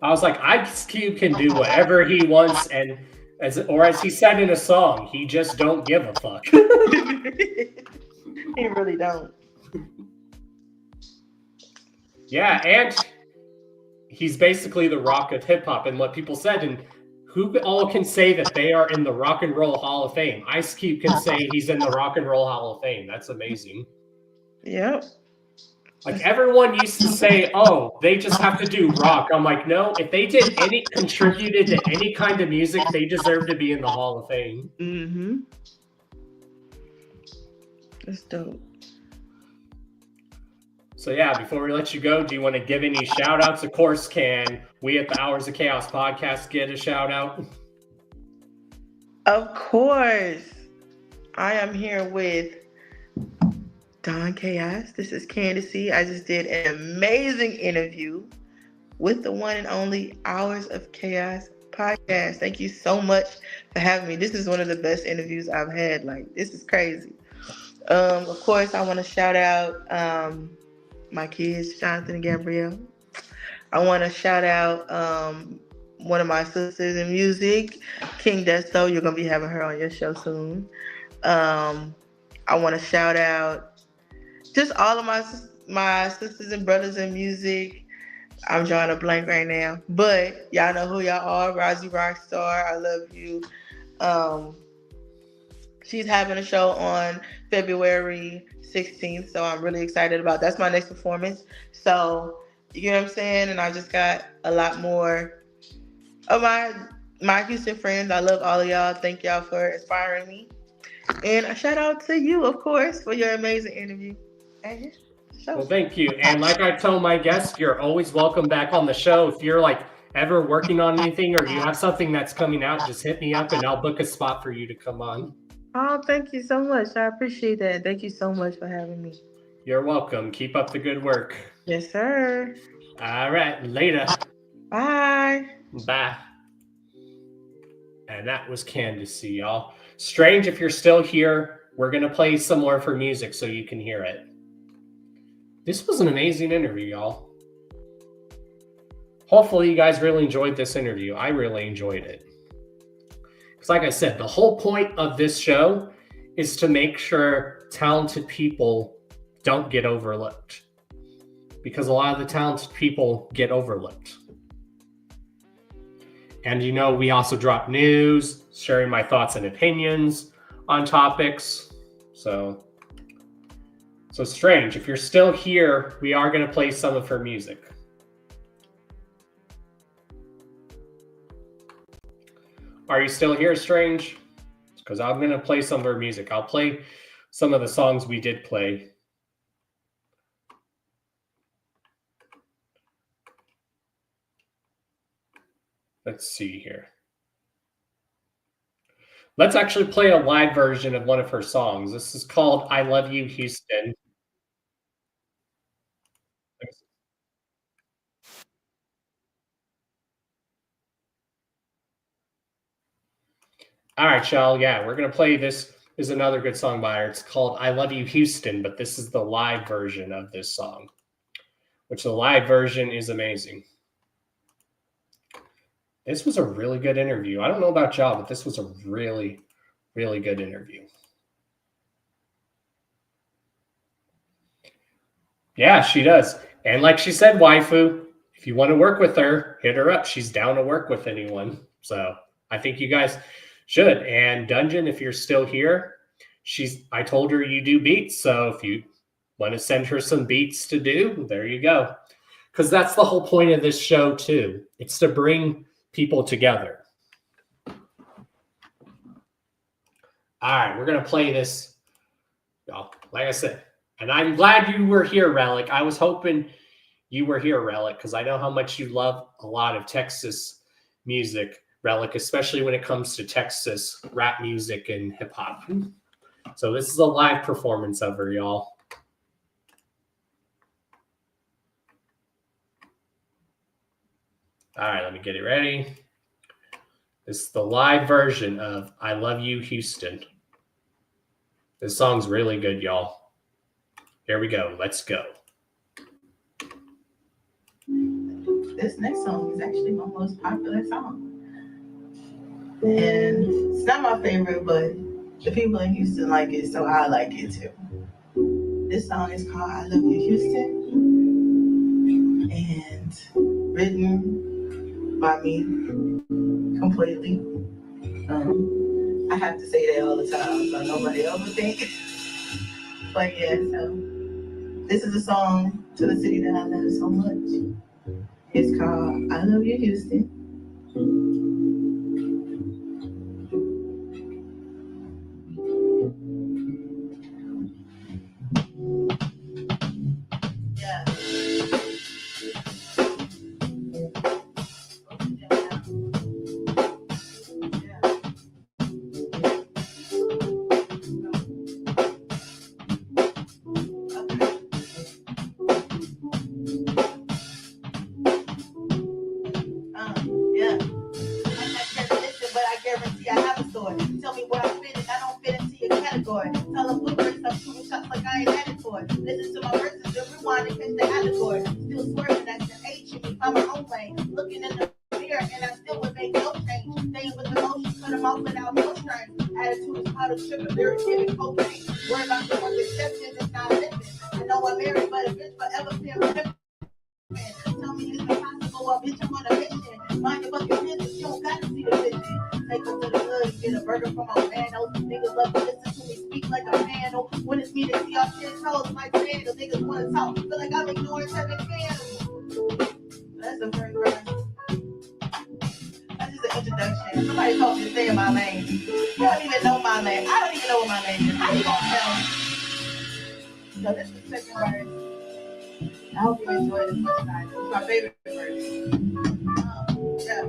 I was like, Ice Cube can do whatever he wants, and as he said in a song, he just don't give a fuck. He really don't. Yeah, and he's basically the Rock of hip hop, and what people said, and who all can say that they are in the Rock and Roll Hall of Fame? Ice Cube can say he's in the Rock and Roll Hall of Fame. That's amazing. Yep. Like, everyone used to say, oh, they just have to do rock. I'm like, no, if they contributed to any kind of music, they deserve to be in the Hall of Fame. Mm-hmm. That's dope. So yeah, before we let you go, do you want to give any shout outs? Of course, can we at the Hours of Chaos podcast get a shout out? Of course. I am here with Don Chaos. This is Canda'ce. I just did an amazing interview with the one and only Hours of Chaos podcast. Thank you so much for having me. This is one of the best interviews I've had. Like, this is crazy. Of course, I want to shout out my kids, Jonathan and Gabrielle. I want to shout out one of my sisters in music, Canda'ce. You're going to be having her on your show soon. I want to shout out just all of my sisters and brothers in music. I'm drawing a blank right now, but y'all know who y'all are. Rosie Rockstar, I love you. She's having a show on February 16th, so I'm really excited about. That's my next performance. So, you know what I'm saying? And I just got a lot more of my Houston friends. I love all of y'all. Thank y'all for inspiring me. And a shout out to you, of course, for your amazing interview. Well, thank you. And like I told my guests, you're always welcome back on the show. If you're like ever working on anything or you have something that's coming out, just hit me up and I'll book a spot for you to come on. Oh, thank you so much. I appreciate that. Thank you so much for having me. You're welcome. Keep up the good work. Yes, sir. All right. Later. Bye. Bye. And that was Canda'ce, y'all. Strange, if you're still here, we're going to play some more for music so you can hear it. This was an amazing interview, y'all. Hopefully you guys really enjoyed this interview. I really enjoyed it. Because like I said, the whole point of this show is to make sure talented people don't get overlooked. Because a lot of the talented people get overlooked. And you know, we also drop news, sharing my thoughts and opinions on topics. So Strange, if you're still here, we are going to play some of her music. Are you still here, Strange? Because I'm going to play some of her music. I'll play some of the songs we did play. Let's see here. Let's actually play a live version of one of her songs. This is called I Love You, Houston. All right, y'all. Yeah, we're going to play this. Is another good song by her. It's called I Love You, Houston, but this is the live version of this song, which the live version is amazing. This was a really good interview. I don't know about y'all, but this was a really, really good interview. Yeah, she does. And like she said, waifu, if you want to work with her, hit her up. She's down to work with anyone. So I think you guys should. And Dungeon, if you're still here, I told her you do beats, so if you want to send her some beats to do, there you go. Because that's the whole point of this show too. It's to bring people together. All right, we're gonna play this. Y'all, like I said, and I'm glad you were here, Relic. I was hoping you were here, Relic, because I know how much you love a lot of Texas music, Relic, especially when it comes to Texas rap music and hip hop. So this is a live performance of her, y'all. All right, let me get it ready. This is the live version of I Love You, Houston. This song's really good, y'all. Here we go. Let's go. This next song is actually my most popular song. And it's not my favorite, but the people in Houston like it, so I like it too. This song is called I Love You, Houston. And written by me completely. I have to say that all the time, so nobody else would think. But yeah, so this is a song to the city that I love so much. It's called I Love You, Houston. Yeah. Yeah. But I guarantee I have a story. Tell me where I fit in, I don't fit into your category. Tell them footprints, I'm shooting shots like I ain't at it for it. Listen to my verses, then rewind and catch the allegory. Still swerving, that's the H, and me find my own lane. Looking in the mirror, and I still would make no change. Staying with emotions, cut them off without no strings. Attitude is part of sugar, lyrics giving cocaine. Worry about someone's acceptance, it's not living. I know I'm married, but a bitch forever feel different. Tell me it's impossible, well, bitch, I'm on a mission. Mind your fucking business, you don't gotta see the vision. Take them to the hood, get a burger from my man. Those niggas love to listen to me speak like a panel. When it's me, they see all 10 toes, my sandals. Niggas wanna talk, feel like I'm ignoring 7 candles. That's the first verse. That's just an introduction. Somebody told me to say my name. You don't even know my name. I don't even know what my name is. How you gonna tell me? So this is the second verse. I hope you enjoy this much time. This is my favorite verse. Yeah.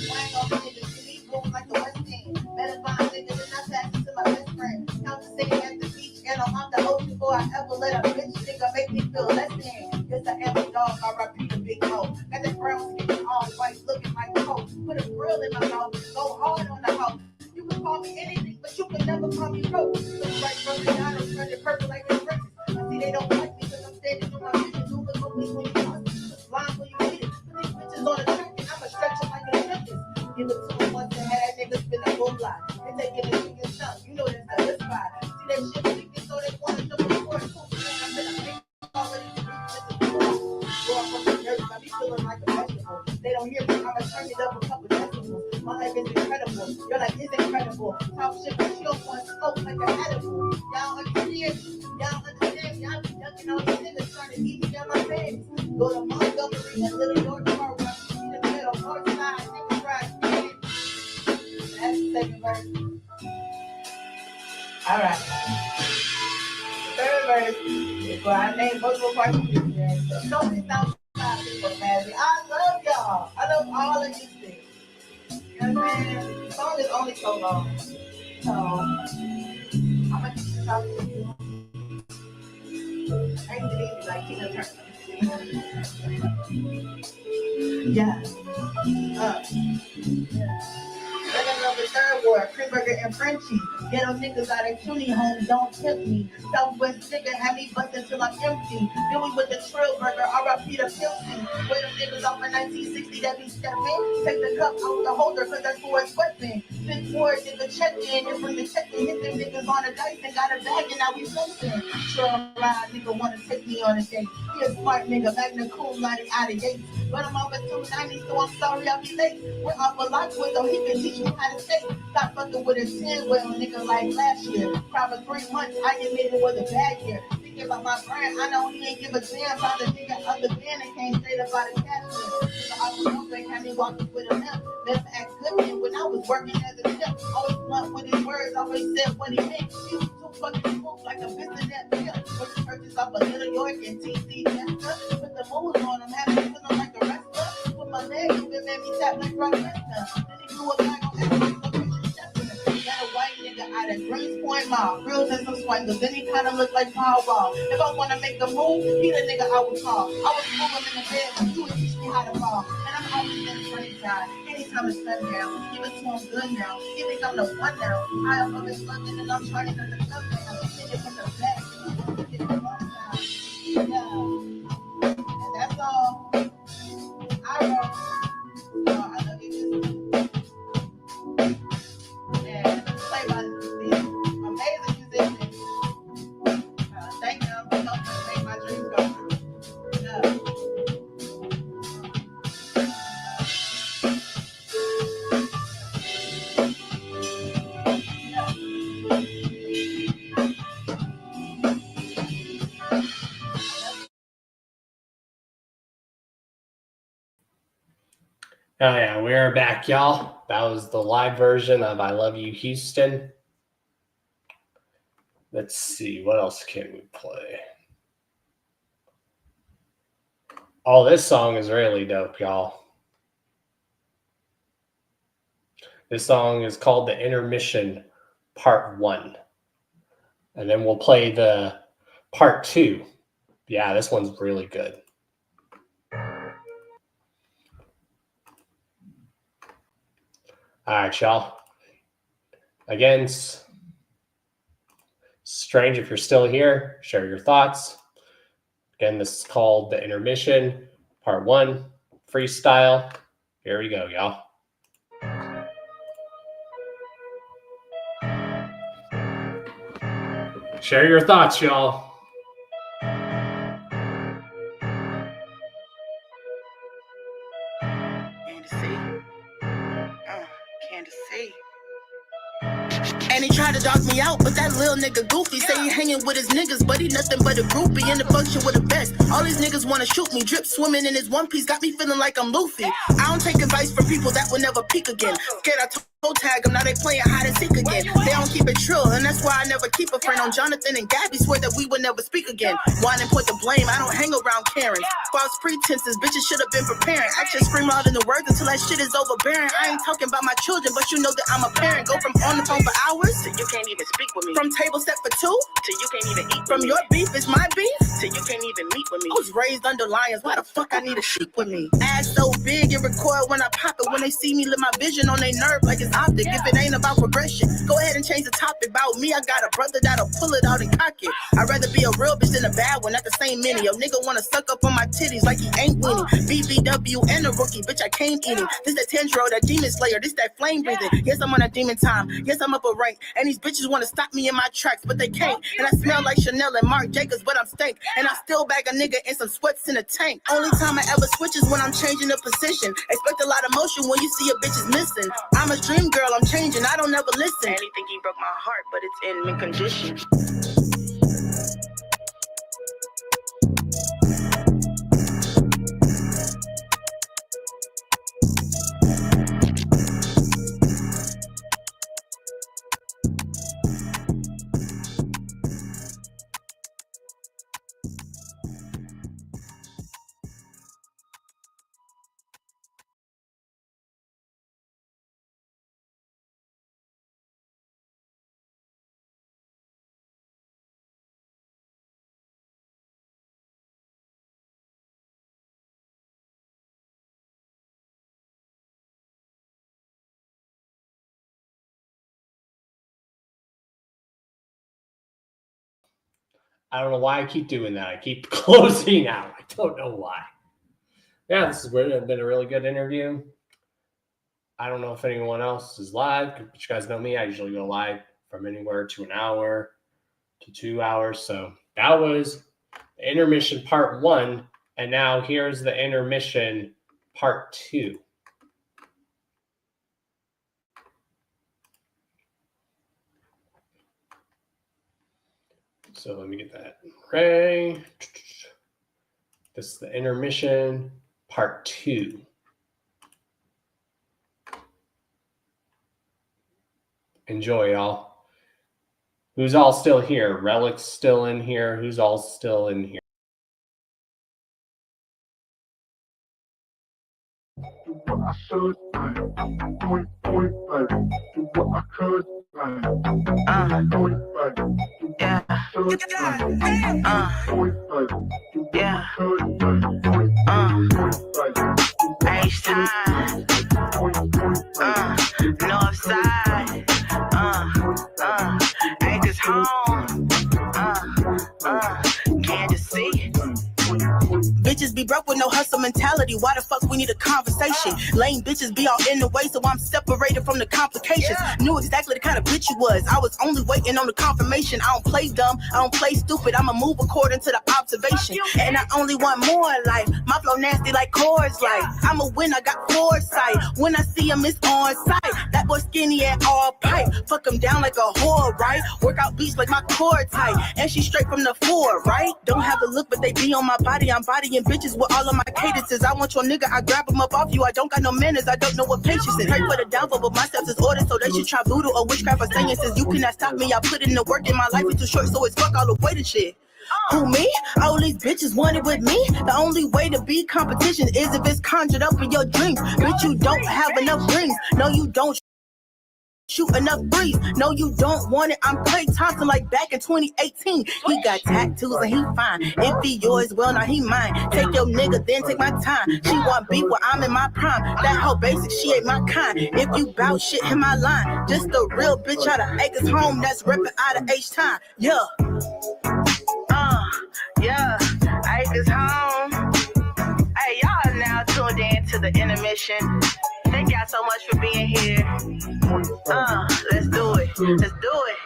I ain't gonna be in the city, moving like the West End. Better find niggas and I pass it to my best friend. Canda'ce at the beach and I'm on the ocean before I ever let a bitch nigga make me feel less than. Yes, I am a dog, I repeat a big hoe. Got that brown skin, all white, looking like coke. Put a grill in my mouth, go hard on the house. You can call me anything, but you can never call me broke. Look right from the yard, I'm turning purple like it's breakfast. I see they don't like me because I'm standing on my vision. Do the police when you want it, blind when you need it. Put these bitches on the track and I'ma stretch them like a circus. Give it to them once and have niggas spin a whole lot. They taking the chicken stuff, you know that's the spot. See that shit leaking, so they want to jump before it's cool. I'm gonna make already to reach this is cool. Grow up from the dirt, I be feeling like a vegetable. They don't hear me, I'ma turn it up a couple decibels. My life is incredible, your life is incredible. Talk shit, but you don't want to smoke like an edible. Y'all understand? Y'all understand? Y'all be ducking all these niggas trying to eat me down my pants. Go to Montgomery and Little York Park, where I see the middle, north side, niggas ride. That's the second verse. All right. The third verse is where I name multiple parts of this. So many thousand people, man. I love y'all. I love all of these things. You know what I'm saying? The song is only so long. So, I'm going to keep talking to you. I need to be like Tina Turner. Yeah. Second number, third ward, cream burger and Frenchie. Ghetto niggas out of CUNY home, don't tempt me. Southwest nigga have me bustin' till I'm empty. Dewey with the Trill burger, R.I.P. to Pilsy. Where them niggas off in 1960 that be stepping. Take the cup out the holder, cause that's for it's weapon. Spit for it, nigga, check in. And bring the check in, hit them niggas on the dice and got a bag and now we flexing. Sure, I'm right, nigga wanna take me on a date. He a smart nigga, magna cum laude out of Yates. But I'm over 290, so I'm sorry I'll be late. We're off a lot with him, he can teach me how to skate. Stop fucking with a 10 well, nigga, like last year. Probably 3 months, I admit it was a bad year. Thinking about my brand, I know he ain't give a damn about the nigga of the band that came straight up out of cashier. Nigga, I was open, had me walking with a limp. Never act good man when I was working as a tip. Always blunt with his words, always said what he meant. He was too fucking smooth like a bitch in that pill. First purchase off of Little York and TC Jester. Put the moves on him, had him feeling like a wrestler. Put my leg up and made me tap like Brock Lesnar. Then he blew a bag on everything so Christian Shepherd. Got a white nigga out of Greens Point Mall. Grills and some swingers, then he kinda look like Paul Wall. If I wanna make a move, he the nigga I would call. I was moving in the bed, but he would teach me how to fall. And I'm always in the funny side. Anytime it's sundown, give it to him good now. He think I'm the one now. I am up in London and I'm trying to get the club down. Nigga from the back, get the one side. Yeah. And that's all. I wrote. I love you. And play by these amazing musicians. Thank them for helping make my dreams go true. Yeah. Oh yeah, we're back, y'all. That was the live version of I Love You, Houston. Let's see, what else can we play? Oh, this song is really dope, y'all. This song is called The Intermission Part 1. And then we'll play the Part 2. Yeah, this one's really good. All right, y'all. Again, strange if you're still here. Share your thoughts. Again, this is called The Intermission, Part 1, Freestyle. Here we go, y'all. Share your thoughts, y'all. Canda'ce. And he tried to dog me out, but that little nigga goofy. Say he hanging with his niggas, but he nothing but a groupie in the function with the best. All these niggas wanna shoot me, drip swimming in his one piece, got me feeling like I'm Luffy. I don't take advice from people that will never peak again. Scared I tag them, now they playing hide and seek again. They don't keep it true, and that's why I never keep a friend on Jonathan and Gabby. Swear that we would never speak again. Whine and point the blame, I don't hang around Karens. False pretenses, bitches should have been preparing. Actions scream out in the words until that shit is overbearing. I ain't talking about my children, but you know that I'm a parent. Go from on the phone for hours till you can't even speak with me. From table set for two till you can't even eat. From your beef is my beef till you can't even meet with me. I was raised under lions, why the fuck I need a sheep with me? Ass so big and recoil when I pop it. When they see me, live my vision on their nerve like it's optic. If it ain't about progression, go ahead and change the topic. About me, I got a brother that'll pull it out and cock it. I'd rather be a real bitch than a bad one, not the same many. Yo nigga wanna suck up on my titties like he ain't winning. BBW and a rookie, bitch, I came eating. This that 10-year-old, that demon slayer, this that flame breathing. Yes, I'm on a demon time, yes, I'm up a rank. And these bitches wanna stop me in my tracks, but they can't. And I smell like Chanel and Marc Jacobs, but I'm stank. And I still bag a nigga in some sweats in a tank. Only time I ever switch is when I'm changing the position. Expect a lot of motion when you see a bitch is missing. I'm a dream girl, I'm changing, I don't ever listen. And he think he broke my heart, but it's in mint condition. I don't know why I keep doing that. I keep closing out. I don't know why. Yeah, this has been a really good interview. I don't know if anyone else is live, but you guys know me. I usually go live from anywhere to an hour to 2 hours. So that was the intermission part 1. And now here's the intermission part 2. So let me get that right. This is the intermission part 2. Enjoy, y'all. Who's all still here? Relic's still in here. Who's all still in here? H-time, north side, Acres home, Canda'ce. Bitches be broke with no hustle mentality. Why the fuck we need a conversation? Lame bitches be all in the way, so I'm separated from the complications. Knew exactly the kind of bitch you was. I was only waiting on the confirmation. I don't play dumb, I don't play stupid. I'ma move according to the observation. And I only want more life. My flow nasty like Coors Light. I'm a win, I got foresight. When I see him, it's on sight. That boy skinny and all pipe. Fuck him down like a whore, right? Workout beats like my core tight. And she straight from the floor, right? Don't have a look, but they be on my body. I'm bodying bitches with all of my cadences. I want your nigga, I grab him up off you. I don't got no manners, I don't know what patience is. Pray for the downfall, but my steps is ordered, so they should try voodoo or witchcraft or sciences. You cannot stop me, I put in the work, and my life is too short, so it's fuck all the weight and shit. Who, me? All these bitches want it with me. The only way to be competition is if it's conjured up in your dreams. Bitch, you don't have enough rings. No, you don't shoot enough threes. No, you don't want it. I'm Clay Thompson like back in 2018. He got tattoos and he fine. If he yours, well, now he mine. Take your nigga, then take my time. She want beef where I'm in my prime. That hoe basic, she ain't my kind. If you bout shit, hit my line. Just a real bitch out of Acres home that's ripping out of H-time. Yeah. Yeah, Acres home. Hey, y'all are now tuned in to the intermission. Thank y'all so much for being here. Let's do it. Let's do it.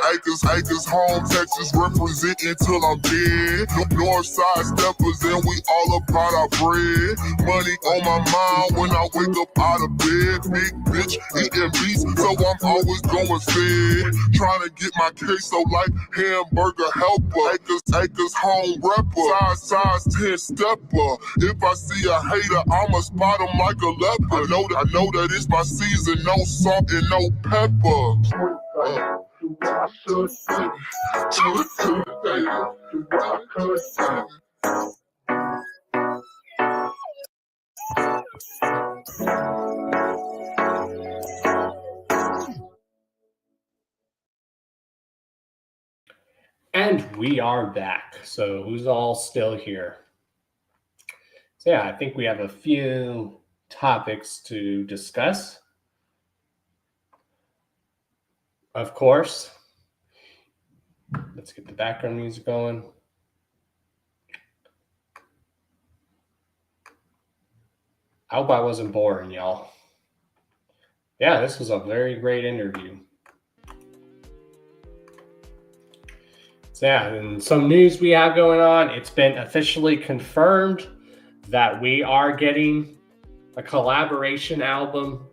Acres home, Texas representing till I'm dead. North side steppers and we all about our bread. Money on my mind when I wake up out of bed. Big bitch eating beats, so I'm always going fed. Trying to get my queso like hamburger helper. Acres home rapper, size 10 stepper. If I see a hater, I'ma spot him like a leopard. I know that it's my season, no salt and no pepper. And we are back. So who's all still here? So yeah, I think we have a few topics to discuss. Of course, let's get the background music going. I hope I wasn't boring, y'all. Yeah, this was a very great interview. So yeah, and some news we have going on. It's been officially confirmed that we are getting a collaboration album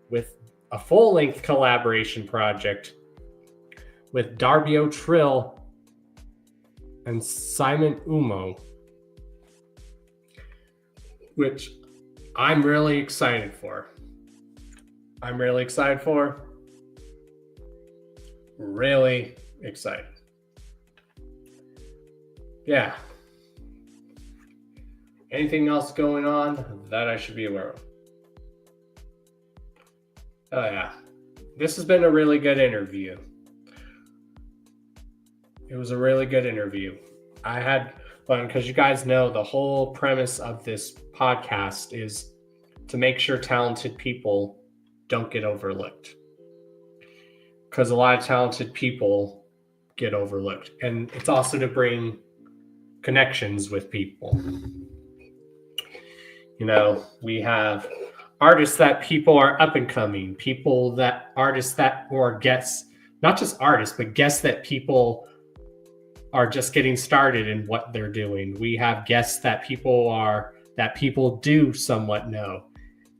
with a full-length collaboration project with Darbio Trill and Simon Umo, which I'm really excited for. Really excited. Yeah. Anything else going on that I should be aware of? Oh yeah. This has been a really good interview. It was a really good interview. I had fun because you guys know the whole premise of this podcast is to make sure talented people don't get overlooked. Because a lot of talented people get overlooked. And it's also to bring connections with people. You know, we have artists that people are up and coming, artists that, or guests, not just artists, but guests that people are just getting started in what they're doing. We have guests that people do somewhat know.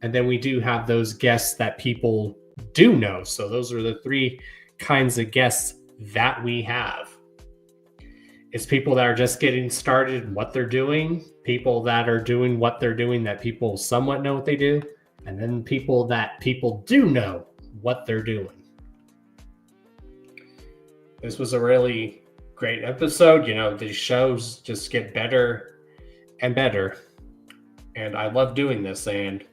And then we do have those guests that people do know. So those are the three kinds of guests that we have. It's people that are just getting started in what they're doing, people that are doing what they're doing that people somewhat know what they do, and then people that people do know what they're doing. This was a really great episode. You know, these shows just get better and better. And I love doing this. And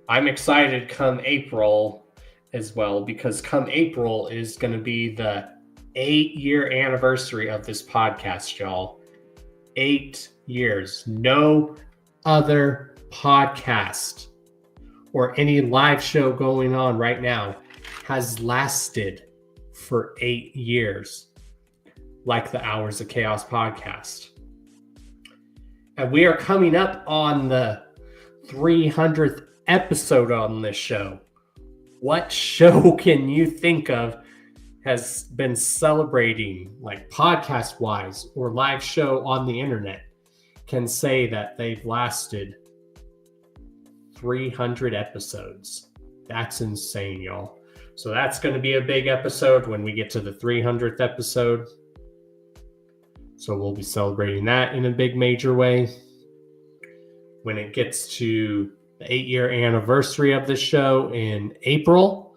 I'm excited come April as well, because come April is going to be the 8-year anniversary of this podcast, y'all. 8 years. No other podcast or any live show going on right now has lasted for 8 years like the Hours of Chaos podcast. And we are coming up on the 300th episode on this show. What show can you think of has been celebrating, like podcast wise or live show on the internet, can say that they've lasted 300 episodes? That's insane, y'all. So that's going to be a big episode when we get to the 300th episode. So we'll be celebrating that in a big major way. When it gets to the 8-year anniversary of the show in April,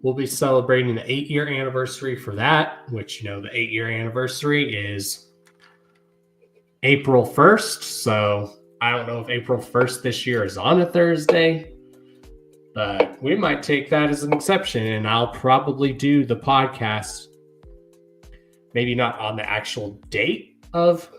we'll be celebrating the 8-year anniversary for that, which, you know, the 8-year anniversary is April 1st. So I don't know if April 1st this year is on a Thursday, but we might take that as an exception, and I'll probably do the podcast, maybe not on the actual date of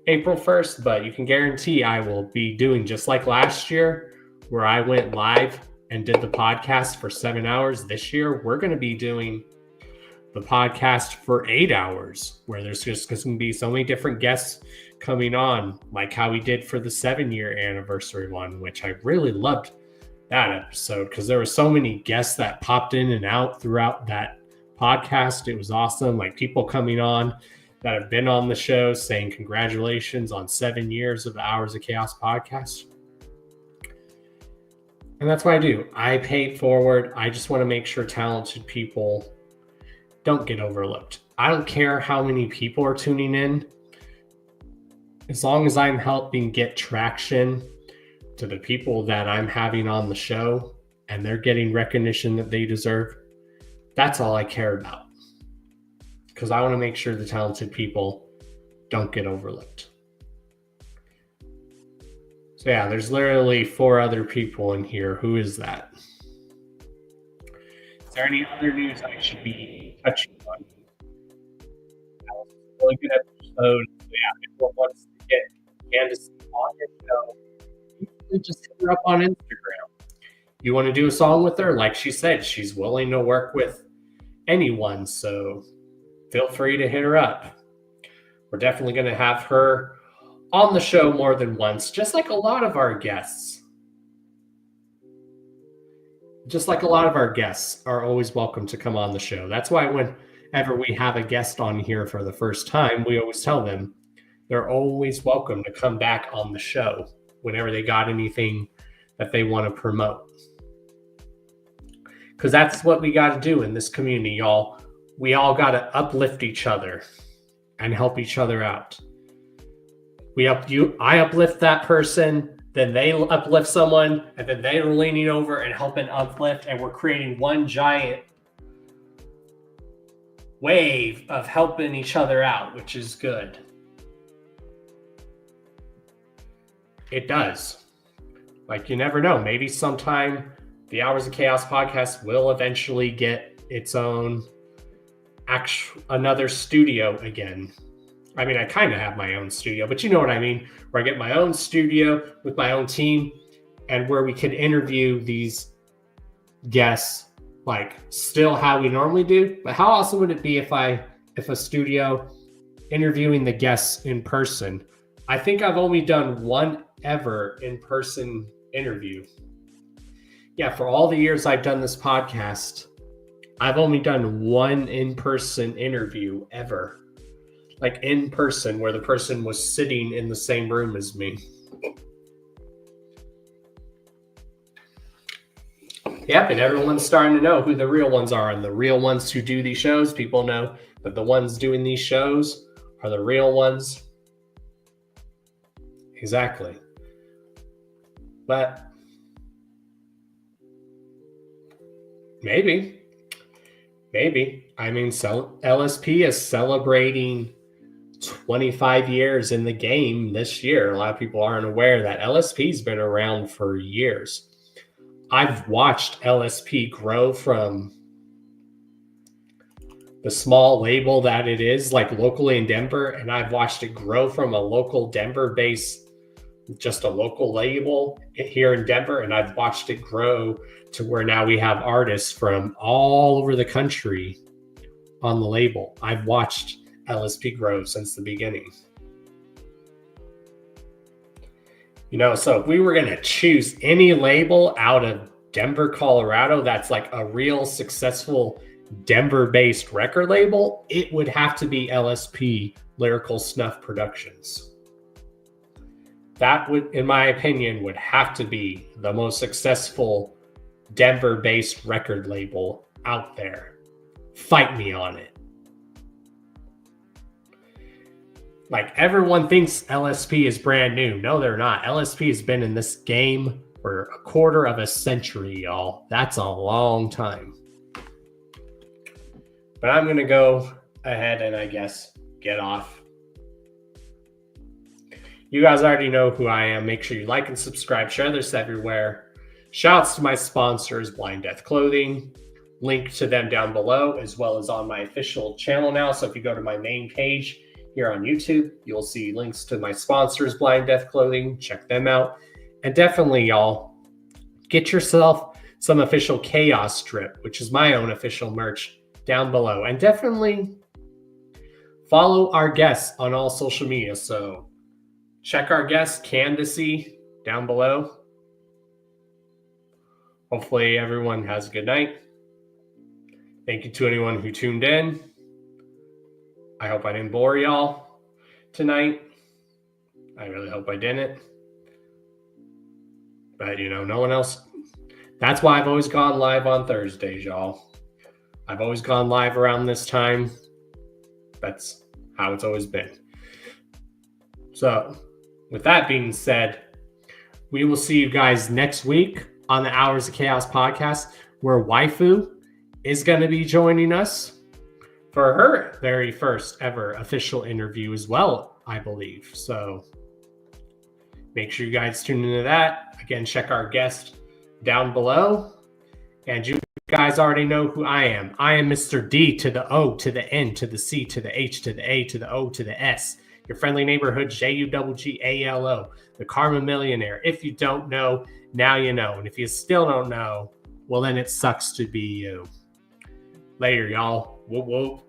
April 1st, but you can guarantee I will be doing just like last year, where I went live and did the podcast for 7 hours. This year, we're going to be doing the podcast for 8 hours, where there's just going to be so many different guests coming on, like how we did for the 7-year anniversary one, which I really loved that episode because there were so many guests that popped in and out throughout that podcast. It was awesome. Like people coming on that have been on the show saying congratulations on 7 years of the Hours of Chaos podcast. And that's what I do. I pay it forward. I just want to make sure talented people don't get overlooked. I don't care how many people are tuning in. As long as I'm helping get traction to the people that I'm having on the show and they're getting recognition that they deserve, that's all I care about. Because I want to make sure the talented people don't get overlooked. So yeah, there's literally 4 other people in here. Who is that? Is there any other news I should be touching on? That was a really good episode. So yeah, if anyone wants to get Canda'ce on your show, you just hit her up on Instagram. You want to do a song with her? Like she said, she's willing to work with anyone. So feel free to hit her up. We're definitely going to have her on the show more than once, just like a lot of our guests. Just like a lot of our guests are always welcome to come on the show. That's why whenever we have a guest on here for the first time, we always tell them they're always welcome to come back on the show whenever they got anything that they want to promote. Because that's what we got to do in this community, y'all. We all got to uplift each other and help each other out. I uplift that person, then they uplift someone, and then they're leaning over and helping uplift, and we're creating one giant wave of helping each other out, which is good. It does. Like, you never know. Maybe sometime the Hours of Chaos podcast will eventually get its own another studio again. I mean, I kind of have my own studio, but you know what I mean, where I get my own studio with my own team and where we could interview these guests, like still how we normally do. But how awesome would it be if a studio interviewing the guests in person? I think I've only done one ever in-person interview. Yeah, for all the years I've done this podcast, I've only done one in-person interview ever. Like in person, where the person was sitting in the same room as me. Yep, and everyone's starting to know who the real ones are. And the real ones who do these shows, people know that the ones doing these shows are the real ones. Exactly. But maybe. I mean, LSP is celebrating 25 years in the game this year. A lot of people aren't aware that LSP's been around for years. I've watched LSP grow from the small label that it is, like locally in Denver, and I've watched it grow from a local Denver-based, just a local label here in Denver, and I've watched it grow to where now we have artists from all over the country on the label. I've watched LSP grow since the beginning. You know, so if we were going to choose any label out of Denver, Colorado, that's like a real successful Denver-based record label, it would have to be LSP, Lyrical Snuff Productions. That would, in my opinion, would have to be the most successful Denver-based record label out there. Fight me on it. Like, everyone thinks LSP is brand new. No, they're not. LSP has been in this game for a quarter of a century, y'all. That's a long time. But I'm going to go ahead and, I guess, get off. You guys already know who I am. Make sure you like and subscribe. Share this everywhere. Shouts to my sponsors, Blind Death Clothing. Link to them down below, as well as on my official channel now. So if you go to my main page here on YouTube, you'll see links to my sponsors, Blind Death Clothing. Check them out. And definitely, y'all, get yourself some official Chaos strip, which is my own official merch, down below. And definitely follow our guests on all social media. So check our guest, Canda'ce, down below. Hopefully everyone has a good night. Thank you to anyone who tuned in. I hope I didn't bore y'all tonight. I really hope I didn't. But, you know, no one else. That's why I've always gone live on Thursdays, y'all. I've always gone live around this time. That's how it's always been. So, with that being said, we will see you guys next week on the Hours of Chaos podcast, where Waifu is going to be joining us for her very first ever official interview as well, I believe. So make sure you guys tune into that. Again, check our guest down below. And you guys already know who I am. I am Mr. D to the O to the N to the C to the H to the A to the O to the S. Your friendly neighborhood JUGGALO, the Karma Millionaire. If you don't know, now you know. And if you still don't know, well, then it sucks to be you. Later, y'all. Whoop, whoop.